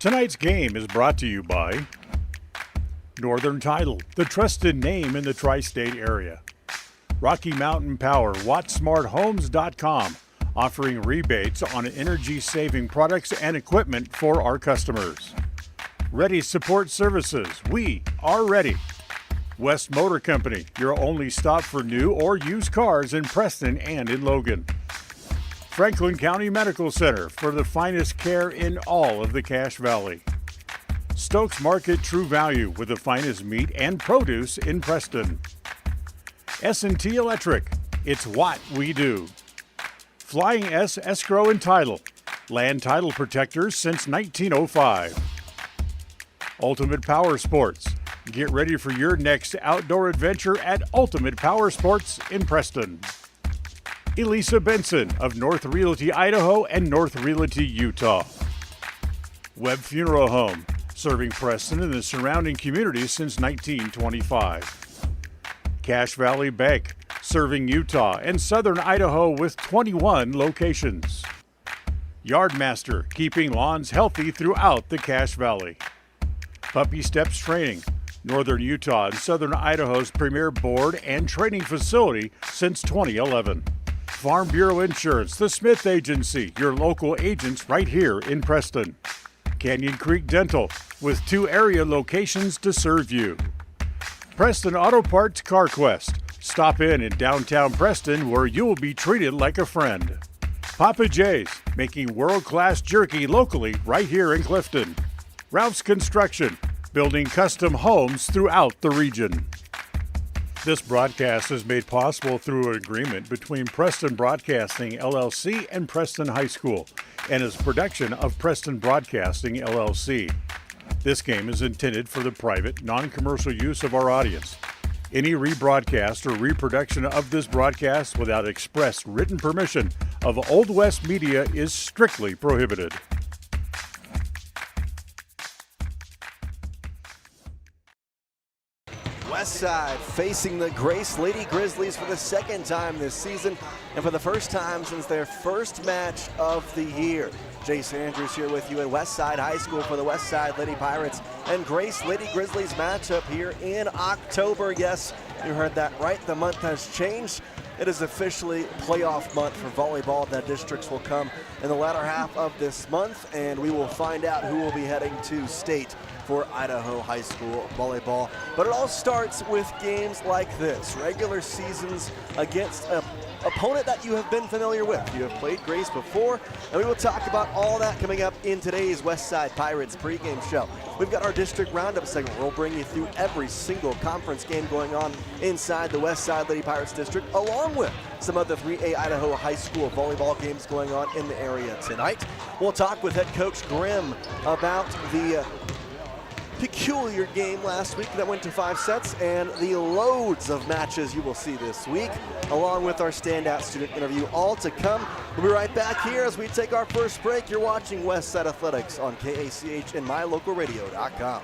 Tonight's game is brought to you by Northern Title, the trusted name in the tri-state area. Rocky Mountain Power, WattSmartHomes.com, offering rebates on energy-saving products and equipment for our customers. Ready Support Services, we are ready. West Motor Company, your only stop for new or used cars in Preston and in Logan. Franklin County Medical Center for the finest care in all of the Cache Valley. Stokes Market True Value with the finest meat and produce in Preston. S&T Electric, it's what we do. Flying S Escrow and Title, land title protectors since 1905. Ultimate Power Sports, get ready for your next outdoor adventure at Ultimate Power Sports in Preston. Elisa Benson of North Realty, Idaho and North Realty, Utah. Webb Funeral Home, serving Preston and the surrounding communities since 1925. Cache Valley Bank, serving Utah and southern Idaho with 21 locations. Yardmaster, keeping lawns healthy throughout the Cache Valley. Puppy Steps Training, northern Utah and southern Idaho's premier board and training facility since 2011. Farm Bureau Insurance, the Smith Agency, your local agents right here in Preston. Canyon Creek Dental, with 2 area locations to serve you. Preston Auto Parts CarQuest, stop in downtown Preston where you will be treated like a friend. Papa J's, making world-class jerky locally right here in Clifton. Ralph's Construction, building custom homes throughout the region. This broadcast is made possible through an agreement between Preston Broadcasting, LLC and Preston High School, and is a production of Preston Broadcasting, LLC. This game is intended for the private, non-commercial use of our audience. Any rebroadcast or reproduction of this broadcast without express written permission of Old West Media is strictly prohibited. Westside facing the Grace Lady Grizzlies for the second time this season and for the first time since their first match of the year. Jace Andrews here with you at Westside High School for the Westside Lady Pirates and Grace Lady Grizzlies matchup here in October. Yes, you heard that right. The month has changed. It is officially playoff month for volleyball. The districts will come in the latter half of this month, and we will find out who will be heading to state for Idaho high school volleyball. But it all starts with games like this, regular seasons against an opponent that you have been familiar with. You have played Grace before, and we will talk about all that coming up in today's Westside Pirates pregame show. We've got our district roundup segment where we'll bring you through every single conference game going on inside the Westside Lady Pirates district, along with some of the 3A Idaho high school volleyball games going on in the area tonight. We'll talk with head coach Grimm about the peculiar game last week that went to 5 sets and the loads of matches you will see this week, along with our standout student interview, all to come. We'll be right back here as we take our first break. You're watching Westside Athletics on KACH and MyLocalRadio.com.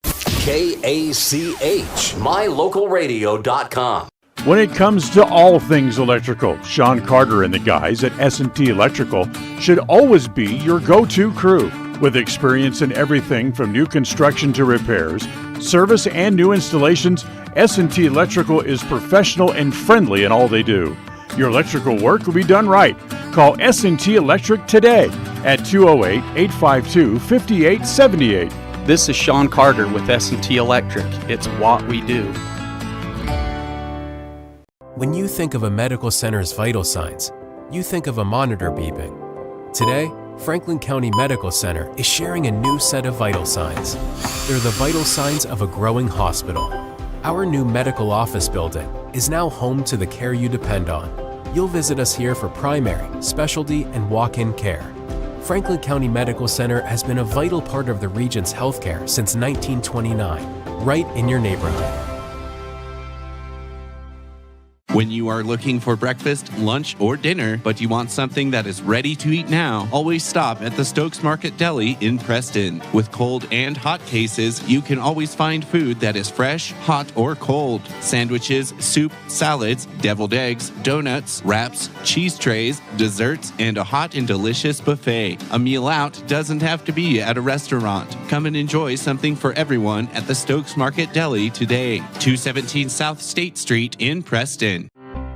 KACH, MyLocalRadio.com. When it comes to all things electrical, Sean Carter and the guys at S&T Electrical should always be your go-to crew. With experience in everything from new construction to repairs, service, and new installations, S&T Electrical is professional and friendly in all they do. Your electrical work will be done right. Call S&T Electric today at 208-852-5878. This is Sean Carter with S&T Electric. It's what we do. When you think of a medical center's vital signs, you think of a monitor beeping. Today, Franklin County Medical Center is sharing a new set of vital signs. They're the vital signs of a growing hospital. Our new medical office building is now home to the care you depend on. You'll visit us here for primary, specialty, and walk-in care. Franklin County Medical Center has been a vital part of the region's healthcare since 1929, right in your neighborhood. When you are looking for breakfast, lunch, or dinner, but you want something that is ready to eat now, always stop at the Stokes Market Deli in Preston. With cold and hot cases, you can always find food that is fresh, hot, or cold. Sandwiches, soup, salads, deviled eggs, donuts, wraps, cheese trays, desserts, and a hot and delicious buffet. A meal out doesn't have to be at a restaurant. Come and enjoy something for everyone at the Stokes Market Deli today. 217 South State Street in Preston.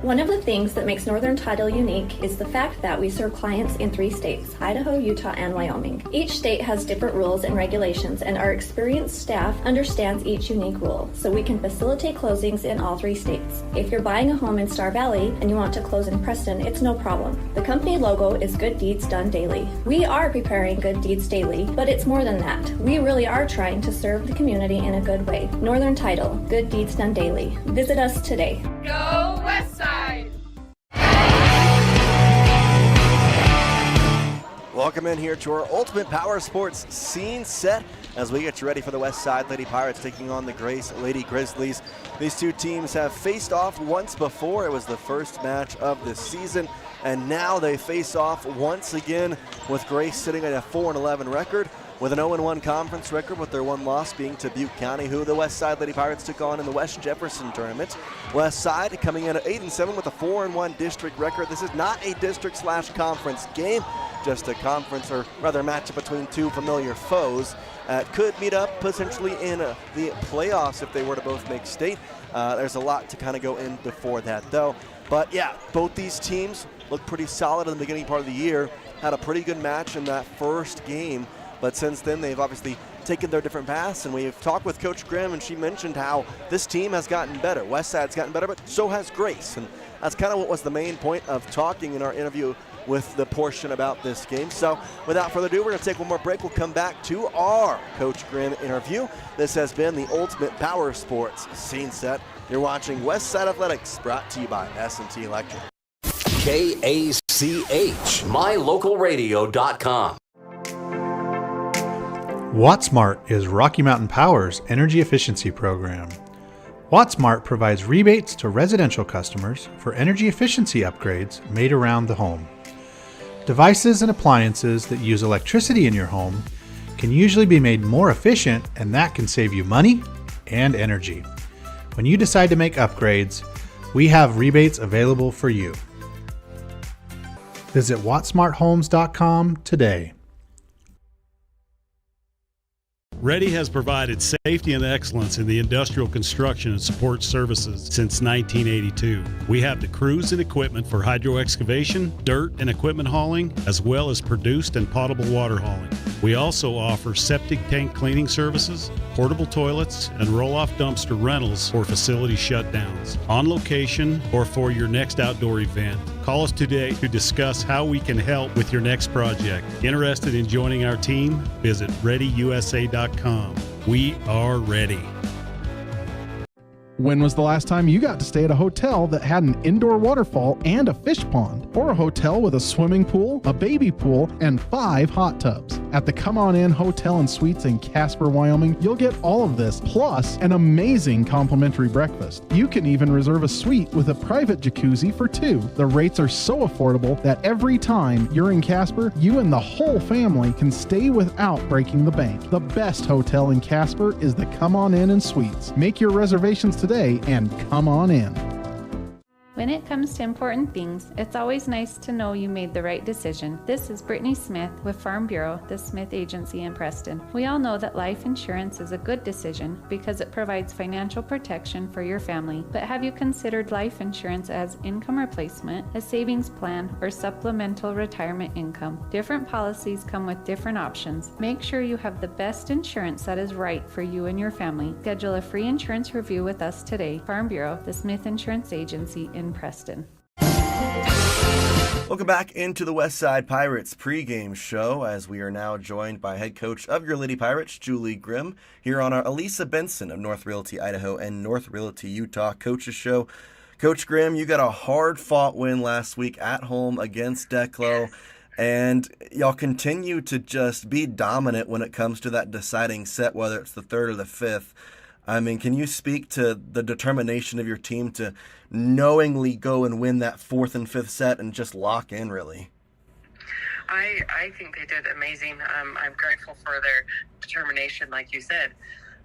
One of the things that makes Northern Title unique is the fact that we serve clients in 3 states, Idaho, Utah, and Wyoming. Each state has different rules and regulations, and our experienced staff understands each unique rule, so we can facilitate closings in all 3 states. If you're buying a home in Star Valley and you want to close in Preston, it's no problem. The company logo is Good Deeds Done Daily. We are preparing Good Deeds daily, but it's more than that. We really are trying to serve the community in a good way. Northern Title, Good Deeds Done Daily. Visit us today. Go West Side! Welcome in here to our Ultimate Power Sports scene set as we get you ready for the West Side Lady Pirates taking on the Grace Lady Grizzlies. These two teams have faced off once before. It was the first match of the season, and now they face off once again with Grace sitting at a 4-11 record with an 0-1 conference record, with their one loss being to Butte County, who the West Side Lady Pirates took on in the West Jefferson tournament. West Side coming in at 8-7 with a 4-1 district record. This is not a district/conference game, just a conference, or rather matchup between two familiar foes. Could meet up potentially in the playoffs if they were to both make state. There's a lot to kind of go in before that though. But yeah, both these teams look pretty solid in the beginning part of the year. Had a pretty good match in that first game, but since then they've obviously taken their different paths, and we've talked with Coach Grimm, and she mentioned how this team has gotten better. West Side's gotten better, but so has Grace, and that's kind of what was the main point of talking in our interview with the portion about this game. So without further ado, we're going to take one more break. We'll come back to our Coach Grimm interview. This has been the Ultimate Power Sports scene set. You're watching West Side Athletics, brought to you by S&T Electric. KACH, mylocalradio.com. WattSmart is Rocky Mountain Power's energy efficiency program. WattSmart provides rebates to residential customers for energy efficiency upgrades made around the home. Devices and appliances that use electricity in your home can usually be made more efficient, and that can save you money and energy. When you decide to make upgrades, we have rebates available for you. Visit wattsmarthomes.com today. Ready has provided safety and excellence in the industrial construction and support services since 1982. We have the crews and equipment for hydro excavation, dirt and equipment hauling, as well as produced and potable water hauling. We also offer septic tank cleaning services, portable toilets, and roll-off dumpster rentals for facility shutdowns, on location or for your next outdoor event. Call us today to discuss how we can help with your next project. Interested in joining our team? Visit ReadyUSA.com. We are ready. When was the last time you got to stay at a hotel that had an indoor waterfall and a fish pond? Or a hotel with a swimming pool, a baby pool, and 5 hot tubs? At the Come On In Hotel and Suites in Casper, Wyoming, you'll get all of this, plus an amazing complimentary breakfast. You can even reserve a suite with a private jacuzzi for 2. The rates are so affordable that every time you're in Casper, you and the whole family can stay without breaking the bank. The best hotel in Casper is the Come On In and Suites. Make your reservations today and come on in. When it comes to important things, it's always nice to know you made the right decision. This is Brittany Smith with Farm Bureau, the Smith Agency in Preston. We all know that life insurance is a good decision because it provides financial protection for your family. But have you considered life insurance as income replacement, a savings plan, or supplemental retirement income? Different policies come with different options. Make sure you have the best insurance that is right for you and your family. Schedule a free insurance review with us today. Farm Bureau, the Smith Insurance Agency in Preston. Welcome back into the West Side Pirates pregame show, as we are now joined by head coach of your Lady Pirates, Julie Grimm, here on our Elisa Benson of North Realty Idaho and North Realty Utah Coaches Show. Coach Grimm, you got a hard-fought win last week at home against Declo, and y'all continue to just be dominant when it comes to that deciding set, whether it's the third or the fifth. I mean, can you speak to the determination of your team to knowingly go and win that 4th and 5th set and just lock in, really? I think they did amazing. I'm grateful for their determination, like you said.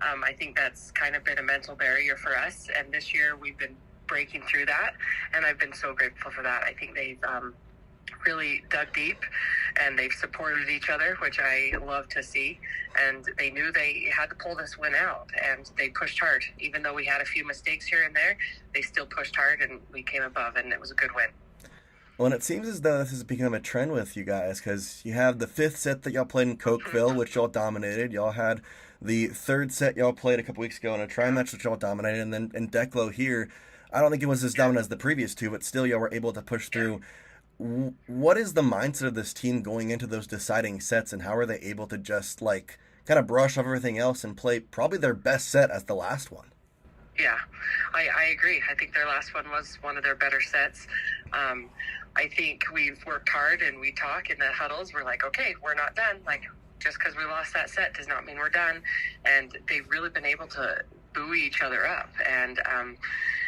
I think that's kind of been a mental barrier for us, and this year we've been breaking through that, and I've been so grateful for that. I think they've really dug deep, and they've supported each other, which I love to see, and they knew they had to pull this win out, and they pushed hard. Even though we had a few mistakes here and there, they still pushed hard, and we came above, and it was a good win. Well, and it seems as though this has become a trend with you guys, because you have the 5th set that y'all played in Cokeville, which y'all dominated. Y'all had the 3rd set y'all played a couple weeks ago in a tri-match, which y'all dominated, and then in Declo here, I don't think it was as dominant as the previous two, but still y'all were able to push through. What is the mindset of this team going into those deciding sets, and how are they able to just, kind of brush off everything else and play probably their best set as the last one? Yeah, I agree. I think their last one was one of their better sets. I think we've worked hard, and we talk in the huddles. We're like, okay, we're not done. Just because we lost that set does not mean we're done. And they've really been able to buoy each other up. And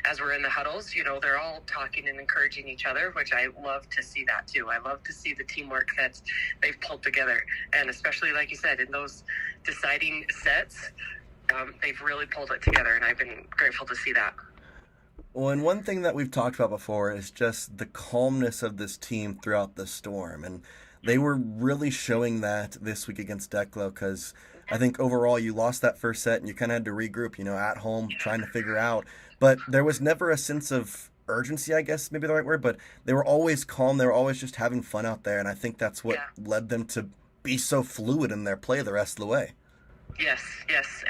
as we're in the huddles, they're all talking and encouraging each other, which I love to see that too. I love to see the teamwork that they've pulled together. And especially, like you said, in those deciding sets, they've really pulled it together, and I've been grateful to see that. Well, and one thing that we've talked about before is just the calmness of this team throughout the storm. And they were really showing that this week against Declo, because I think overall you lost that first set and you kind of had to regroup, at home, trying to figure out. But there was never a sense of urgency, I guess, maybe the right word, but they were always calm. They were always just having fun out there. And I think that's what led them to be so fluid in their play the rest of the way. Yes,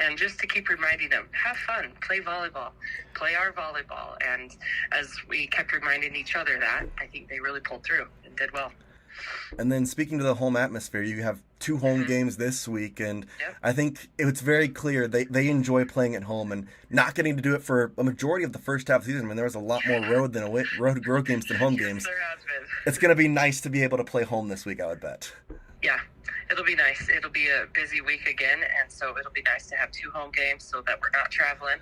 and just to keep reminding them, have fun, play volleyball, play our volleyball. And as we kept reminding each other that, I think they really pulled through and did well. And then speaking to the home atmosphere, you have 2 home games this week, and I think it's very clear they enjoy playing at home and not getting to do it for a majority of the first half of the season. I mean, there was a lot more road games than home games. There has been. It's going to be nice to be able to play home this week, I would bet. Yeah, it'll be nice. It'll be a busy week again, and so it'll be nice to have 2 home games so that we're not traveling,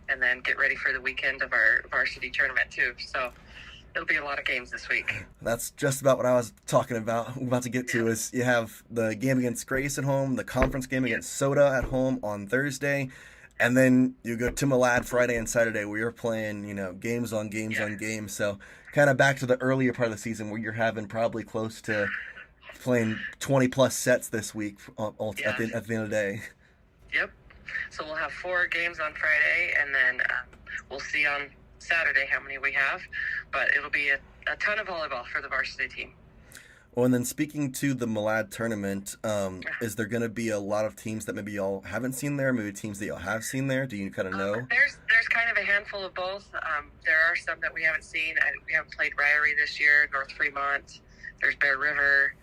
and then get ready for the weekend of our varsity tournament too. So it'll be a lot of games this week. That's just about what I was talking about. I'm about to get to is you have the game against Grace at home, the conference game against Soda at home on Thursday, and then you go to Malad Friday and Saturday where you're playing, games on games on games. So kind of back to the earlier part of the season where you're having probably close to playing 20-plus sets this week at the end of the day. Yep. So we'll have 4 games on Friday, and then we'll see on Saturday how many we have. But it'll be a ton of volleyball for the varsity team. Well, and then speaking to the Malad tournament, is there going to be a lot of teams that maybe y'all haven't seen there, maybe teams that y'all have seen there? Do you kind of know? There's kind of a handful of both. There are some that we haven't seen. We haven't played Ryrie this year, North Fremont. There's Bear River.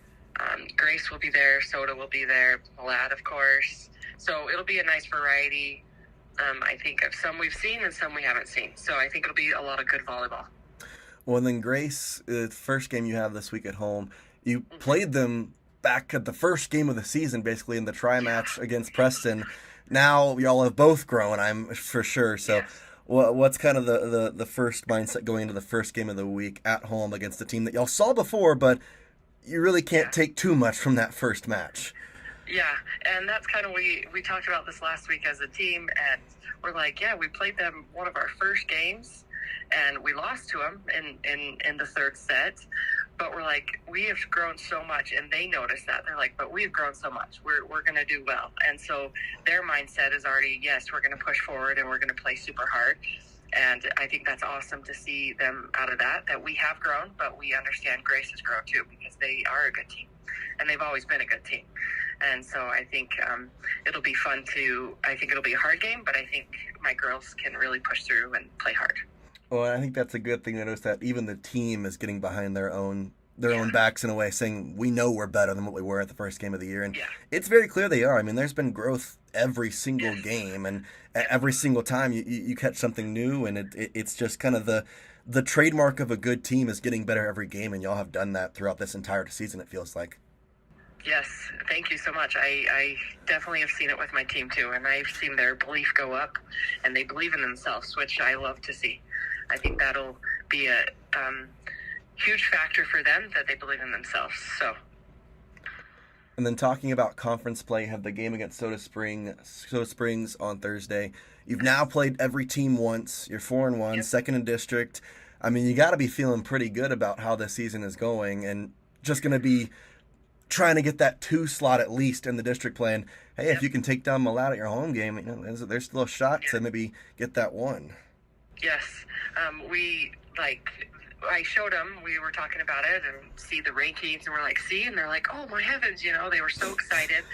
Grace will be there. Soda will be there. Malad, of course. So it'll be a nice variety, I think, of some we've seen and some we haven't seen. So I think it'll be a lot of good volleyball. Well, and then Grace, the first game you have this week at home, you played them back at the first game of the season, basically, in the tri-match against Preston. Now y'all have both grown, I'm for sure. So what's kind of the first mindset going into the first game of the week at home against a team that y'all saw before, but you really can't take too much from that first match? Yeah, and that's kind of, we talked about this last week as a team, and we're like, we played them one of our first games, and we lost to them in the 3rd set, but we're like, we have grown so much, and they noticed that. They're like, but we've grown so much. We're going to do well. And so their mindset is already, yes, we're going to push forward, and we're going to play super hard. And I think that's awesome to see them out of that we have grown, but we understand Grace has grown too, because they are a good team, and they've always been a good team. And so I think it'll be fun I think it'll be a hard game, but I think my girls can really push through and play hard. Well, I think that's a good thing to notice, that even the team is getting behind their own backs in a way, saying we know we're better than what we were at the first game of the year. And it's very clear they are. I mean, there's been growth every single game, and every single time you catch something new, and it's just kind of the trademark of a good team is getting better every game, and y'all have done that throughout this entire season, it feels like. Yes, thank you so much. I definitely have seen it with my team too, and I've seen their belief go up, and they believe in themselves, which I love to see. I think that'll be a huge factor for them, that they believe in themselves. So. And then talking about conference play, you have the game against Soda Springs on Thursday. You've now played every team once. You're 4-1, Yep. second in district. I mean, you got to be feeling pretty good about how this season is going, and just going to be trying to get that 2 slot at least in the district plan. Hey, if you can take down Malad at your home game, you know, there's still a shot to maybe get that 1. Yes, I showed them, we were talking about it and see the rankings, and we're like, see, and they're like, oh my heavens, you know, they were so excited.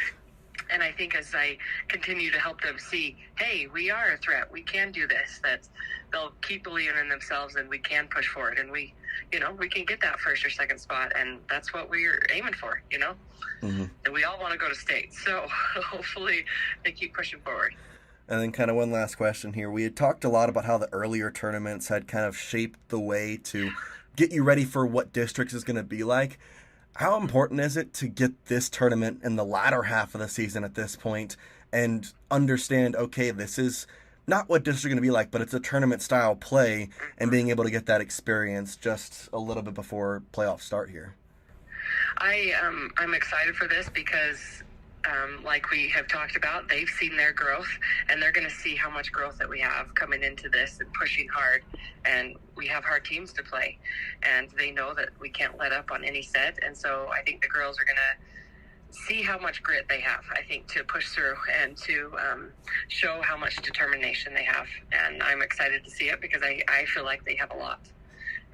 And I think as I continue to help them see, hey, we are a threat, we can do this, that they'll keep believing in themselves, and we can push forward, and we can get that first or second spot, and that's what we're aiming for, you know. Mm-hmm. And we all want to go to state, so hopefully they keep pushing forward. And then kind of one last question here. We had talked a lot about how the earlier tournaments had kind of shaped the way to get you ready for what districts is going to be like. How important is it to get this tournament in the latter half of the season at this point and understand, okay, this is not what districts are going to be like, but it's a tournament style play, and being able to get that experience just a little bit before playoffs start here? I'm excited for this because like we have talked about, they've seen their growth, and they're going to see how much growth that we have coming into this and pushing hard. And we have hard teams to play, and they know that we can't let up on any set. And so I think the girls are going to see how much grit they have, I think, to push through and to show how much determination they have. And I'm excited to see it because I feel like they have a lot,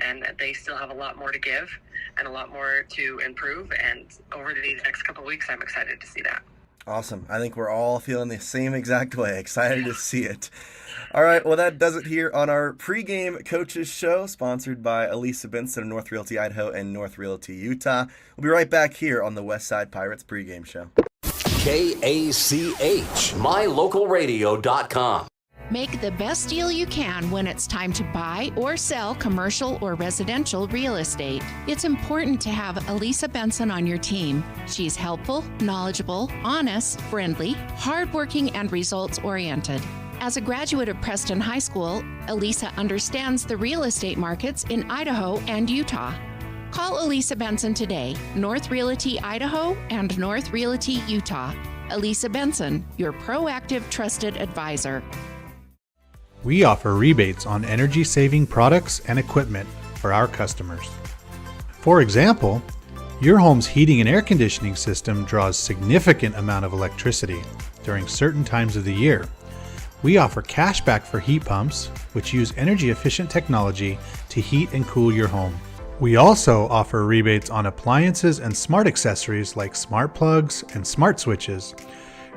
and that they still have a lot more to give and a lot more to improve. And over these next couple of weeks, I'm excited to see that. Awesome. I think we're all feeling the same exact way. Excited to see it. All right, well, that does it here on our pregame coaches show, sponsored by Elisa Benson of North Realty Idaho and North Realty Utah. We'll be right back here on the Westside Pirates pregame show. KACH, mylocalradio.com. Make the best deal you can when it's time to buy or sell commercial or residential real estate. It's important to have Elisa Benson on your team. She's helpful, knowledgeable, honest, friendly, hardworking, and results-oriented. As a graduate of Preston High School, Elisa understands the real estate markets in Idaho and Utah. Call Elisa Benson today, North Realty Idaho and North Realty Utah. Elisa Benson, your proactive, trusted advisor. We offer rebates on energy-saving products and equipment for our customers. For example, your home's heating and air conditioning system draws significant amount of electricity during certain times of the year. We offer cash back for heat pumps, which use energy-efficient technology to heat and cool your home. We also offer rebates on appliances and smart accessories like smart plugs and smart switches.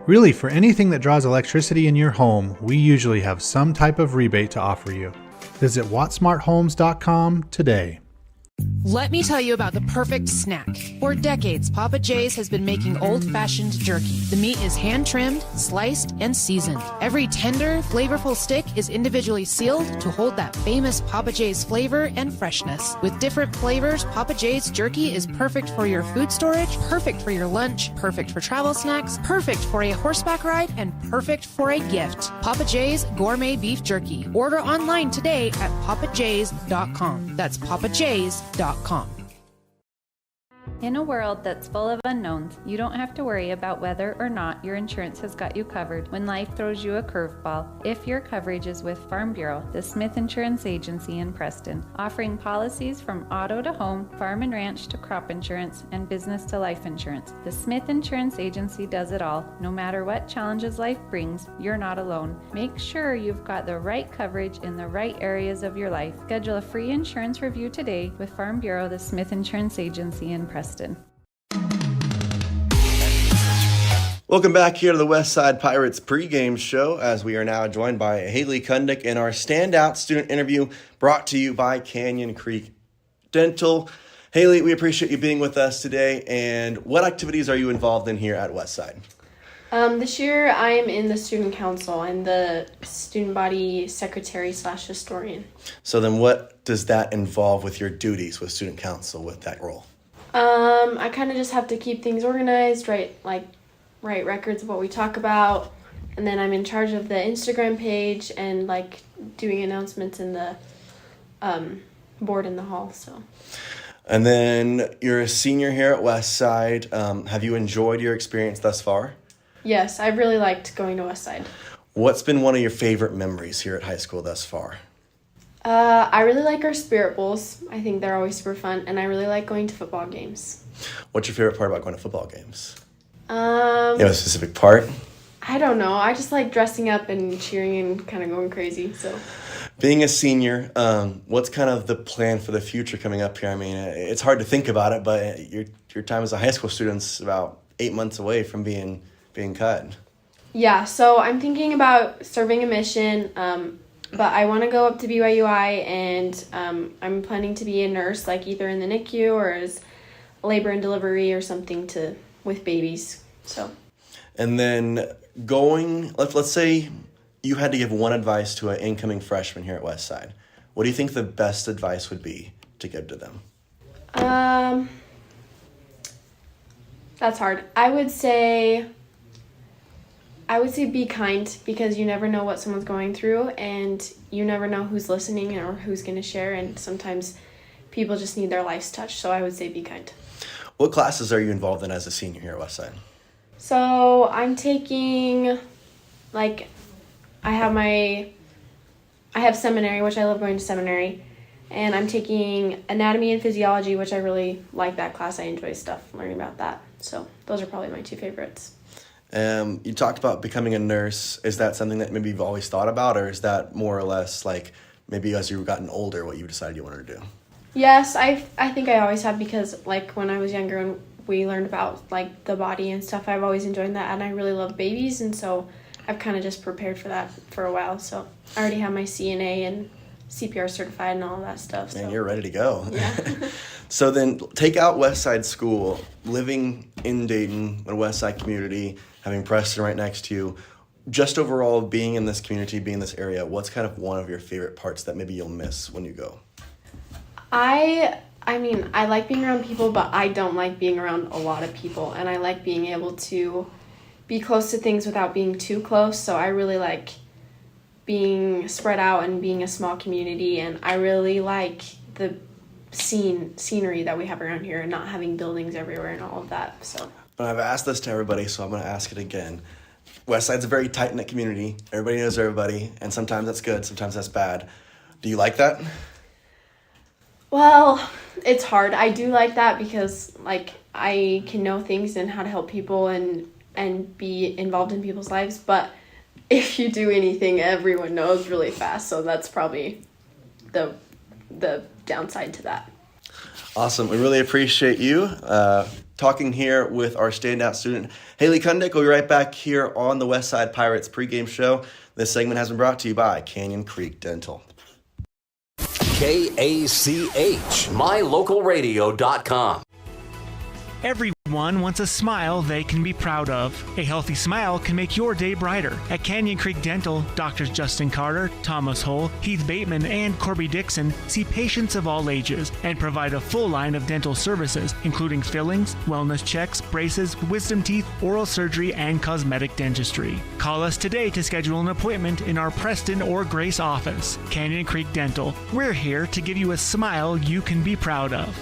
Really, for anything that draws electricity in your home, we usually have some type of rebate to offer you. Visit wattsmarthomes.com today. Let me tell you about the perfect snack. For decades, Papa J's has been making old-fashioned jerky. The meat is hand-trimmed, sliced, and seasoned. Every tender, flavorful stick is individually sealed to hold that famous Papa J's flavor and freshness. With different flavors, Papa J's jerky is perfect for your food storage, perfect for your lunch, perfect for travel snacks, perfect for a horseback ride, and perfect for a gift. Papa J's Gourmet Beef Jerky. Order online today at papajays.com. That's papajays.com. In a world that's full of unknowns, you don't have to worry about whether or not your insurance has got you covered when life throws you a curveball if your coverage is with Farm Bureau, the Smith Insurance Agency in Preston, offering policies from auto to home, farm and ranch to crop insurance, and business to life insurance. The Smith Insurance Agency does it all. No matter what challenges life brings, you're not alone. Make sure you've got the right coverage in the right areas of your life. Schedule a free insurance review today with Farm Bureau, the Smith Insurance Agency in Preston. Welcome back here to the Westside Pirates pregame show, as we are now joined by Haley Kundick in our standout student interview brought to you by Canyon Creek Dental. Haley, we appreciate you being with us today, and what activities are you involved in here at Westside? This year I am in the student council. I'm the student body secretary/historian. So then what does that involve with your duties with student council with that role? I kind of just have to keep things organized, write records of what we talk about, and then I'm in charge of the Instagram page and doing announcements in the board in the hall. So. And then you're a senior here at Westside. Have you enjoyed your experience thus far? Yes, I've really liked going to Westside. What's been one of your favorite memories here at high school thus far? I really like our spirit bowls. I think they're always super fun, and I really like going to football games. What's your favorite part about going to football games? You Um, have a specific part? I don't know. I just like dressing up and cheering and kind of going crazy. So, Being a senior, what's kind of the plan for the future coming up here? I mean, it's hard to think about it, but your time as a high school student's about 8 months away from being cut. yeah. So I'm thinking about serving a mission. But I want to go up to BYUI, and I'm planning to be a nurse, either in the NICU or as labor and delivery or something with babies. So. And then let's say you had to give one advice to an incoming freshman here at Westside. What do you think the best advice would be to give to them? That's hard. I would say be kind, because you never know what someone's going through, and you never know who's listening or who's going to share, and sometimes people just need their lives touched, so I would say be kind. What classes are you involved in as a senior here at Westside? So I'm taking, I have seminary, which I love going to seminary, and I'm taking anatomy and physiology, which I really like that class. I enjoy learning about that. So those are probably my two favorites. You talked about becoming a nurse. Is that something that maybe you've always thought about, or is that more or less maybe as you've gotten older what you decided you wanted to do? Yes, I think I always have, because when I was younger and we learned about the body and stuff, I've always enjoyed that, and I really love babies, and so I've kind of just prepared for that for a while. So I already have my CNA and CPR certified and all of that stuff. Man, so. you're ready to go. Yeah. So then take out Westside School, living in Dayton, the Westside community, having Preston right next to you. Just overall being in this community, being in this area, what's kind of one of your favorite parts that maybe you'll miss when you go? I like being around people, but I don't like being around a lot of people, and I like being able to be close to things without being too close. So I really like being spread out and being a small community, and I really like the scenery that we have around here and not having buildings everywhere and all of that. So. But I've asked this to everybody, so I'm going to ask it again. Westside's a very tight-knit community. Everybody knows everybody, and sometimes that's good, sometimes that's bad. Do you like that? Well, it's hard. I do like that because, I can know things and how to help people and be involved in people's lives. But if you do anything, everyone knows really fast. So that's probably the downside to that. Awesome. We really appreciate you talking here with our standout student, Haley Kundick. We'll be right back here on the Westside Pirates pregame show. This segment has been brought to you by Canyon Creek Dental. KACH, mylocalradio.com. Everyone wants a smile they can be proud of. A healthy smile can make your day brighter. At Canyon Creek Dental, Doctors Justin Carter, Thomas Hull, Heath Bateman, and Corby Dixon see patients of all ages and provide a full line of dental services, including fillings, wellness checks, braces, wisdom teeth, oral surgery, and cosmetic dentistry. Call us today to schedule an appointment in our Preston or Grace office. Canyon Creek Dental. We're here to give you a smile you can be proud of.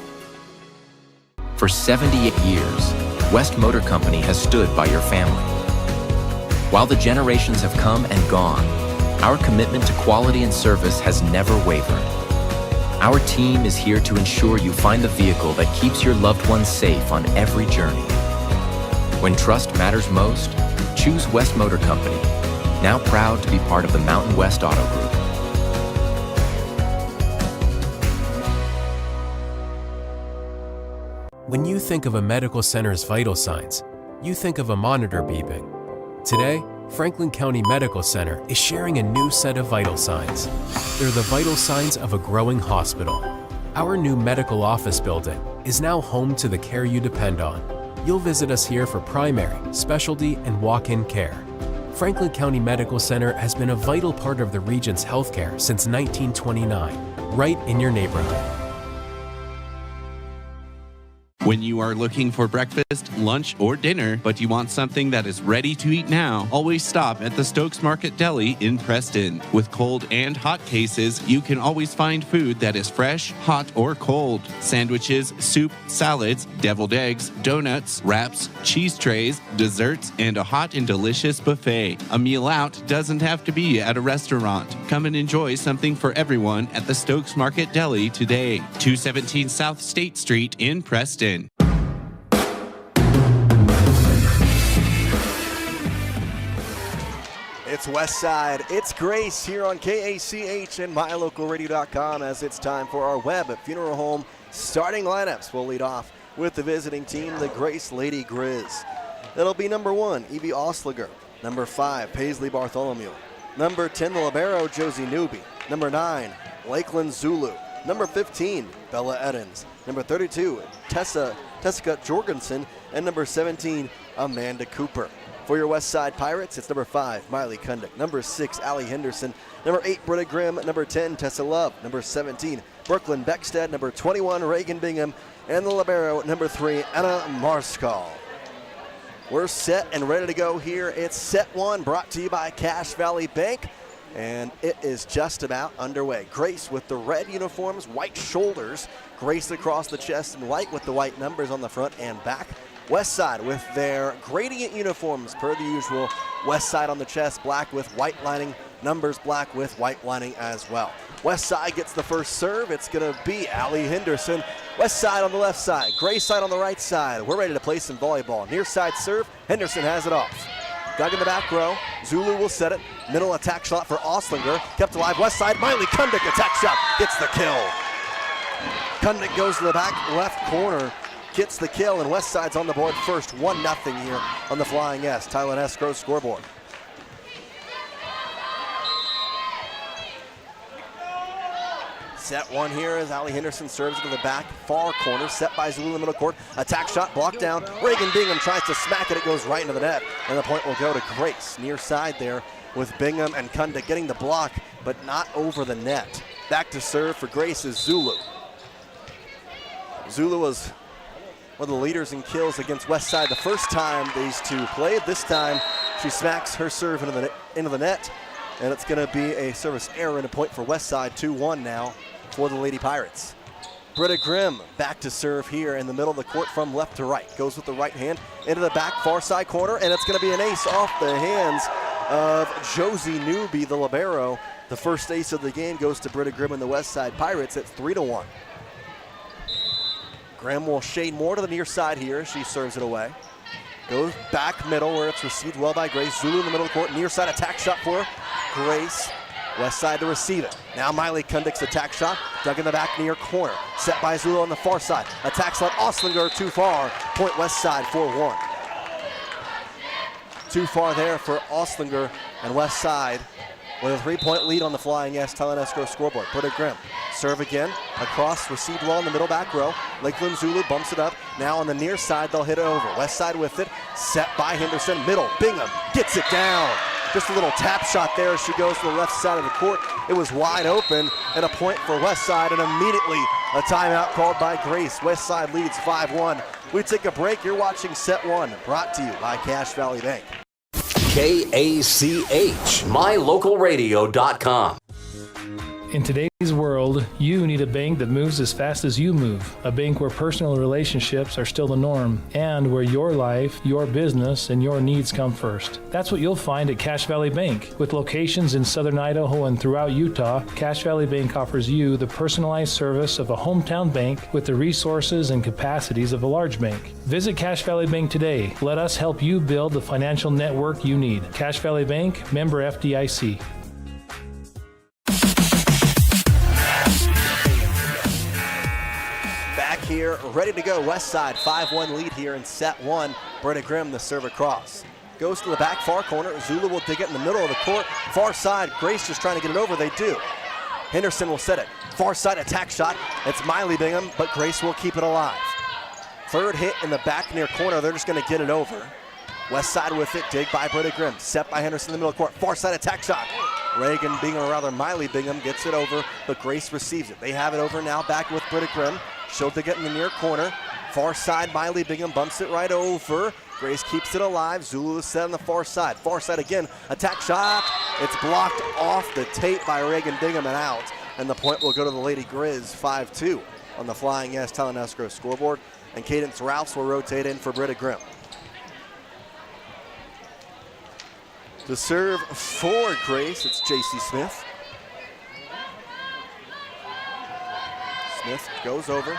For 78 years, West Motor Company has stood by your family. While the generations have come and gone, our commitment to quality and service has never wavered. Our team is here to ensure you find the vehicle that keeps your loved ones safe on every journey. When trust matters most, choose West Motor Company, now proud to be part of the Mountain West Auto Group. When you think of a medical center's vital signs, you think of a monitor beeping. Today, Franklin County Medical Center is sharing a new set of vital signs. They're the vital signs of a growing hospital. Our new medical office building is now home to the care you depend on. You'll visit us here for primary, specialty, and walk-in care. Franklin County Medical Center has been a vital part of the region's healthcare since 1929, right in your neighborhood. When you are looking for breakfast, lunch, or dinner, but you want something that is ready to eat now, always stop at the Stokes Market Deli in Preston. With cold and hot cases, you can always find food that is fresh, hot, or cold. Sandwiches, soup, salads, deviled eggs, donuts, wraps, cheese trays, desserts, and a hot and delicious buffet. A meal out doesn't have to be at a restaurant. Come and enjoy something for everyone at the Stokes Market Deli today. 217 South State Street in Preston. It's Westside, it's Grace here on KACH and MyLocalRadio.com as it's time for our Webb Funeral Home starting lineups. We'll lead off with the visiting team, the Grace Lady Grizz. That'll be number 1, Evie Osliger. Number 5, Paisley Bartholomew. Number 10, the libero, Josie Newby. Number 9, Lakeland Zulu. Number 15, Bella Eddins. Number 32, Tessica Jorgensen. And number 17, Amanda Cooper. For your West Side Pirates, it's number 5, Miley Kundick. Number 6, Allie Henderson. Number 8, Britta Grimm. Number 10, Tessa Love. Number 17, Brooklyn Beckstead. Number 21, Reagan Bingham. And the libero, number 3, Anna Marskal. We're set and ready to go here. It's set 1, brought to you by Cache Valley Bank. And it is just about underway. Grace with the red uniforms, white shoulders. Grace across the chest in white with the white numbers on the front and back. West Side with their gradient uniforms per the usual. West Side on the chest, black with white lining. Numbers black with white lining as well. West Side gets the first serve. It's going to be Allie Henderson. West Side on the left side, Grace Side on the right side. We're ready to play some volleyball. Near side serve, Henderson has it off. Dug in the back row, Zulu will set it. Middle attack shot for Oslinger. Kept alive West Side, Miley Kundick attack shot, gets the kill. Kundick goes to the back left corner, gets the kill, and West Side's on the board first. 1-0 here on the Flying S. Tylen Escrow scoreboard. Set 1 here as Allie Henderson serves it to the back far corner, set by Zulu in the middle court. Attack shot blocked down. Reagan Bingham tries to smack it. It goes right into the net, and the point will go to Grace. Near side there with Bingham and Kundick getting the block, but not over the net. Back to serve for Grace is Zulu. Zulu was one of the leaders in kills against West Side the first time these two played. This time she smacks her serve into the net, and it's going to be a service error and a point for West Side. 2-1 now for the Lady Pirates. Britta Grimm back to serve here in the middle of the court from left to right. Goes with the right hand into the back far side corner, and it's going to be an ace off the hands of Josie Newby, the libero. The first ace of the game goes to Britta Grimm and the West Side Pirates at 3-1. Grimm will shade more to the near side here. She serves it away. Goes back middle where it's received well by Grace. Zulu in the middle of the court. Near side attack shot for Grace. West Side to receive it. Now Miley Kundick's attack shot. Dug in the back near corner. Set by Zulu on the far side. Attack slot Oslinger too far. Point West Side 4-1. Too far there for Oslinger and West Side with a 3-point lead on the Flying S. Tylen Escrow scoreboard. Britta Grimm. Serve again. Across, received well in the middle back row. Lakeland Zulu bumps it up. Now on the near side, they'll hit it over. West Side with it. Set by Henderson. Middle. Bingham gets it down. Just a little tap shot there as she goes to the left side of the court. It was wide open and a point for West Side, and immediately a timeout called by Grace. West Side leads 5-1. We take a break. You're watching Set 1, brought to you by Cache Valley Bank. KACH, MyLocalRadio.com. In today's world, you need a bank that moves as fast as you move. A bank where personal relationships are still the norm, and where your life, your business, and your needs come first. That's what you'll find at Cache Valley Bank. With locations in southern Idaho and throughout Utah, Cache Valley Bank offers you the personalized service of a hometown bank with the resources and capacities of a large bank. Visit Cache Valley Bank today. Let us help you build the financial network you need. Cache Valley Bank, member FDIC. Here, ready to go. West Side 5-1 lead here in set 1. Britta Grimm the serve across. Goes to the back far corner. Zulu will dig it in the middle of the court. Far side, Grace just trying to get it over. They do. Henderson will set it. Far side attack shot. It's Miley Bingham, but Grace will keep it alive. Third hit in the back near corner. They're just going to get it over. West Side with it. Dig by Britta Grimm. Set by Henderson in the middle of the court. Far side attack shot. Reagan Bingham, or rather Miley Bingham, gets it over, but Grace receives it. They have it over now back with Britta Grimm. She'll dig it in the near corner. Far side, Miley Bingham bumps it right over. Grace keeps it alive. Zulu is set on the far side. Far side again, attack shot. It's blocked off the tape by Reagan Bingham and out. And the point will go to the Lady Grizz, 5-2 on the Flying S Telenesco scoreboard. And Cadence Ralphs will rotate in for Britta Grimm. To serve for Grace, it's J.C. Smith. Smith goes over.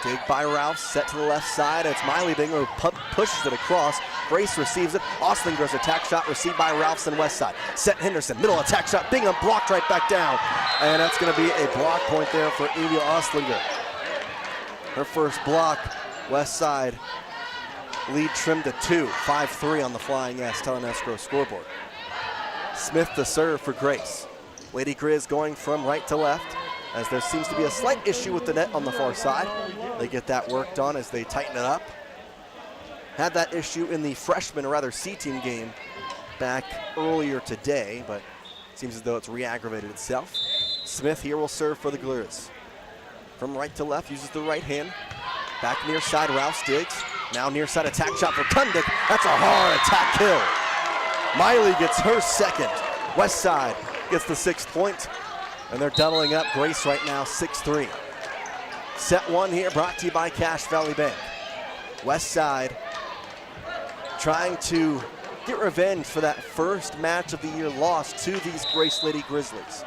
Dig by Ralph, set to the left side. It's Miley Bingham who pushes it across. Grace receives it. Ostlinger's attack shot received by Ralphs and west side. Set Henderson, middle attack shot. Bingham blocked right back down. And that's going to be a block point there for Evia Ostlinger. Her first block, west side. Lead trimmed to 2, 5-3 on the Flying S Telenesco scoreboard. Smith the serve for Grace. Lady Grizz going from right to left, as there seems to be a slight issue with the net on the far side. They get that worked on as they tighten it up. Had that issue in the freshman, or rather C-team game back earlier today, but it seems as though it's re-aggravated itself. Smith here will serve for the Grizz. From right to left, uses the right hand. Back near side, Rouse digs. Now near side attack shot for Kundik. That's a hard attack kill. Miley gets her second. West side gets the 6th point. And they're doubling up Grace right now, 6-3. Set 1 here brought to you by Cache Valley Bank. West side trying to get revenge for that first match of the year loss to these Grace Lady Grizzlies.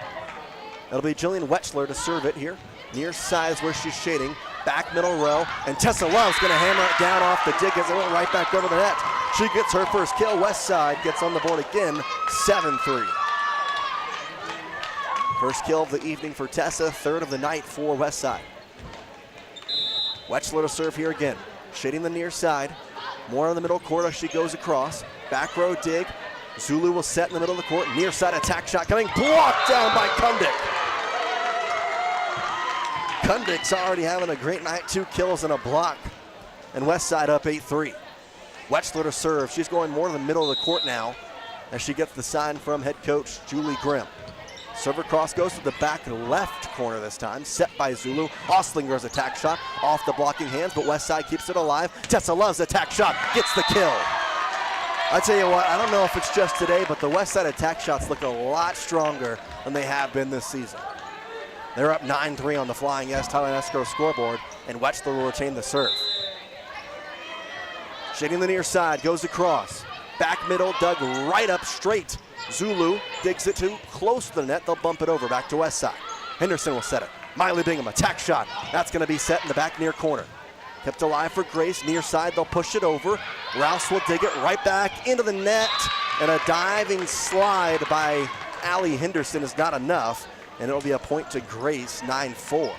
It'll be Jillian Wetchler to serve it here. Near side is where she's shading. Back middle row, and Tessa Love's gonna hammer it down off the dig as it went right back over the net. She gets her first kill. West side gets on the board again, 7-3. First kill of the evening for Tessa, 3rd of the night for West side. Wetchler to serve here again. Shading the near side. More on the middle court as she goes across. Back row dig. Zulu will set in the middle of the court. Near side attack shot coming. Blocked down by Kundik. Kundik's already having a great night. 2 kills and a block. And West side up 8-3. Wetchler to serve. She's going more to the middle of the court now as she gets the sign from head coach Julie Grimm. Server cross goes to the back left corner this time, set by Zulu. Ostlinger's attack shot off the blocking hands, but West side keeps it alive. Tessa Love's attack shot gets the kill. I tell you what, I don't know if it's just today, but the West side attack shots look a lot stronger than they have been this season. They're up 9-3 on the Flying S Telenesco scoreboard, and Wetchler will retain the serve. Shading the near side, goes across. Back middle, dug right up straight. Zulu digs it too close to the net. They'll bump it over back to West side. Henderson will set it. Miley Bingham, attack shot. That's going to be set in the back near corner. Kept alive for Grace. Near side, they'll push it over. Rouse will dig it right back into the net. And a diving slide by Allie Henderson is not enough. And it'll be a point to Grace, 9-4.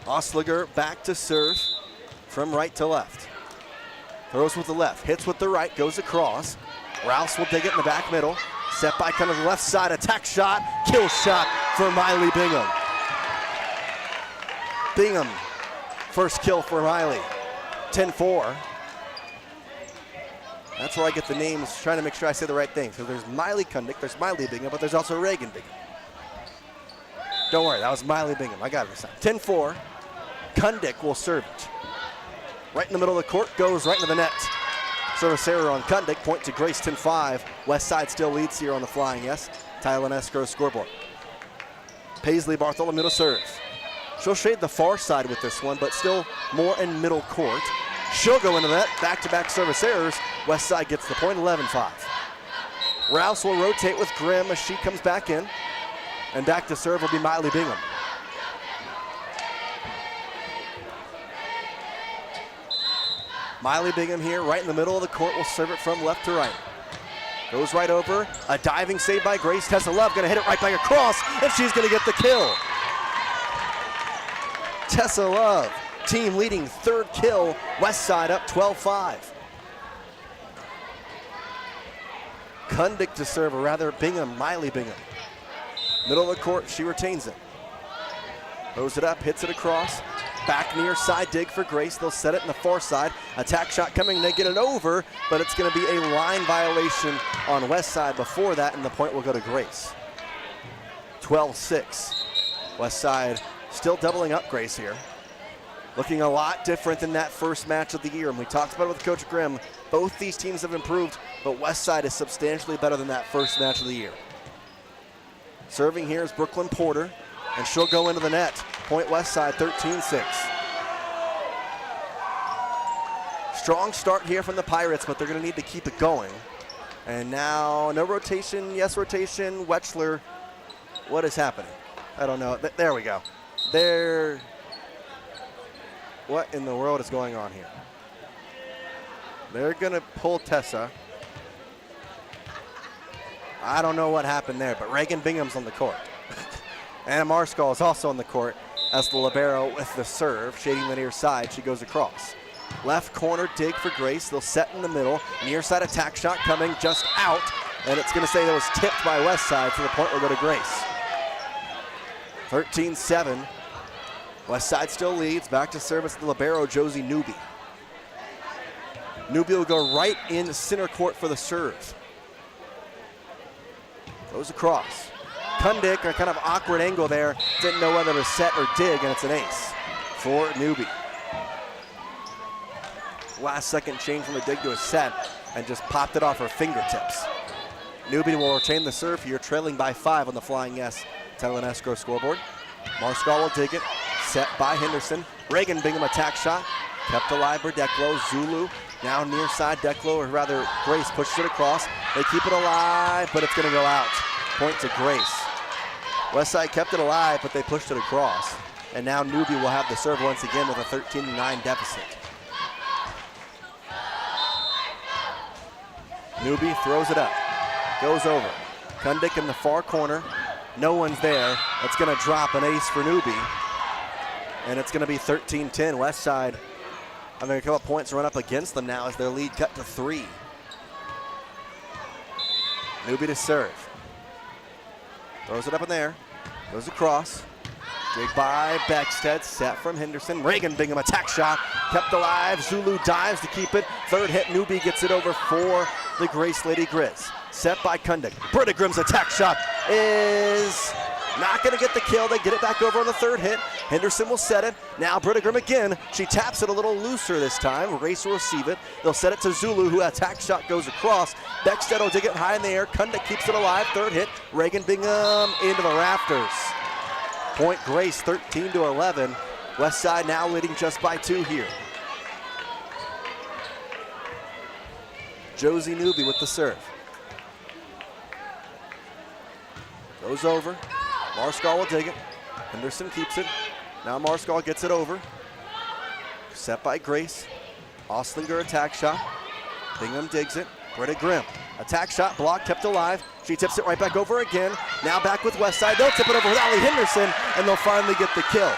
Ostlinger back to serve from right to left. Throws with the left, hits with the right, goes across. Rouse will dig it in the back middle. Set by kind of the left side, attack shot, kill shot for Miley Bingham. Bingham, first kill for Miley, 10-4. That's where I get the names, trying to make sure I say the right thing. So there's Miley Kundik, there's Miley Bingham, but there's also Reagan Bingham. Don't worry, that was Miley Bingham, I got it this time. 10-4, Kundik will serve it. Right in the middle of the court, goes right into the net. Service error on Kundik, point to Grace, 10-5. West side still leads here on the Flying S Telenesco scoreboard. Paisley Bartholomew to serve. She'll shade the far side with this one, but still more in middle court. She'll go into that, back-to-back service errors. West side gets the point, 11-5. Rouse will rotate with Grimm as she comes back in. And back to serve will be Miley Bingham. Miley Bingham here, right in the middle of the court, will serve it from left to right. Goes right over, a diving save by Grace. Tessa Love gonna hit it right back across, and she's gonna get the kill. Tessa Love, team leading 3rd kill, West side up 12-5. Kundik to serve, or rather Bingham, Miley Bingham. Middle of the court, she retains it. Throws it up, hits it across. Back near side dig for Grace. They'll set it in the far side. Attack shot coming. They get it over, but it's going to be a line violation on West side before that, and the point will go to Grace. 12-6. West side Still doubling up Grace here. Looking a lot different than that first match of the year. And we talked about it with Coach Grimm. Both these teams have improved, but Westside is substantially better than that first match of the year. Serving here is Brooklyn Porter, and she'll go into the net. Point Westside, 13-6. Strong start here from the Pirates, but they're going to need to keep it going. And now, no rotation, yes rotation, Wechsler. What is happening? I don't know. There we go. What in the world is going on here? They're going to pull Tessa. I don't know what happened there, but Reagan Bingham's on the court. Anna Marskal is also on the court as the libero with the serve, shading the near side. She goes across. Left corner dig for Grace. They'll set in the middle. Near side attack shot coming just out, and it's going to say that was tipped by Westside, so the point will go to Grace. 13-7. Westside still leads. Back to service the libero, Josie Newby. Newby will go right in center court for the serve. Goes across. Kundik, a kind of awkward angle there. Didn't know whether to set or dig, and it's an ace for Newby. Last second change from a dig to a set and just popped it off her fingertips. Newby will retain the serve here, trailing by 5 on the Flying Yes Title and Escrow scoreboard. Marskal will dig it. Set by Henderson. Reagan Bingham attack shot. Kept alive by Declo. Zulu now near side. Declo, or rather Grace, pushes it across. They keep it alive, but it's going to go out. Point to Grace. Westside kept it alive, but they pushed it across. And now Newby will have the serve once again with a 13-9 deficit. Newby throws it up. Goes over. Kundik in the far corner. No one's there. It's going to drop an ace for Newby. And it's going to be 13-10. Westside having a couple points run up against them now as their lead cut to 3. Newby to serve. Throws it up in there. Goes across. Dig by Beckstead. Set from Henderson. Reagan Bingham attack shot. Kept alive. Zulu dives to keep it. Third hit. Newby gets it over for the Grace Lady Grizz. Set by Kundik. Britta Grimm's attack shot is not going to get the kill. They get it back over on the third hit. Henderson will set it. Now Britta Grimm again. She taps it a little looser this time. Grace will receive it. They'll set it to Zulu, who attack shot goes across. Beckstead will dig it high in the air. Kundik keeps it alive. Third hit. Reagan Bingham into the rafters. Point Grace, 13-11. Westside now leading just by 2 here. Josie Newby with the serve. Goes over. Marskal will dig it. Henderson keeps it. Now Marskal gets it over. Set by Grace. Oslinger attack shot. Bingham digs it. Britta Grimm. Attack shot, block, kept alive. She tips it right back over again. Now back with Westside. They'll tip it over with Allie Henderson, and they'll finally get the kill.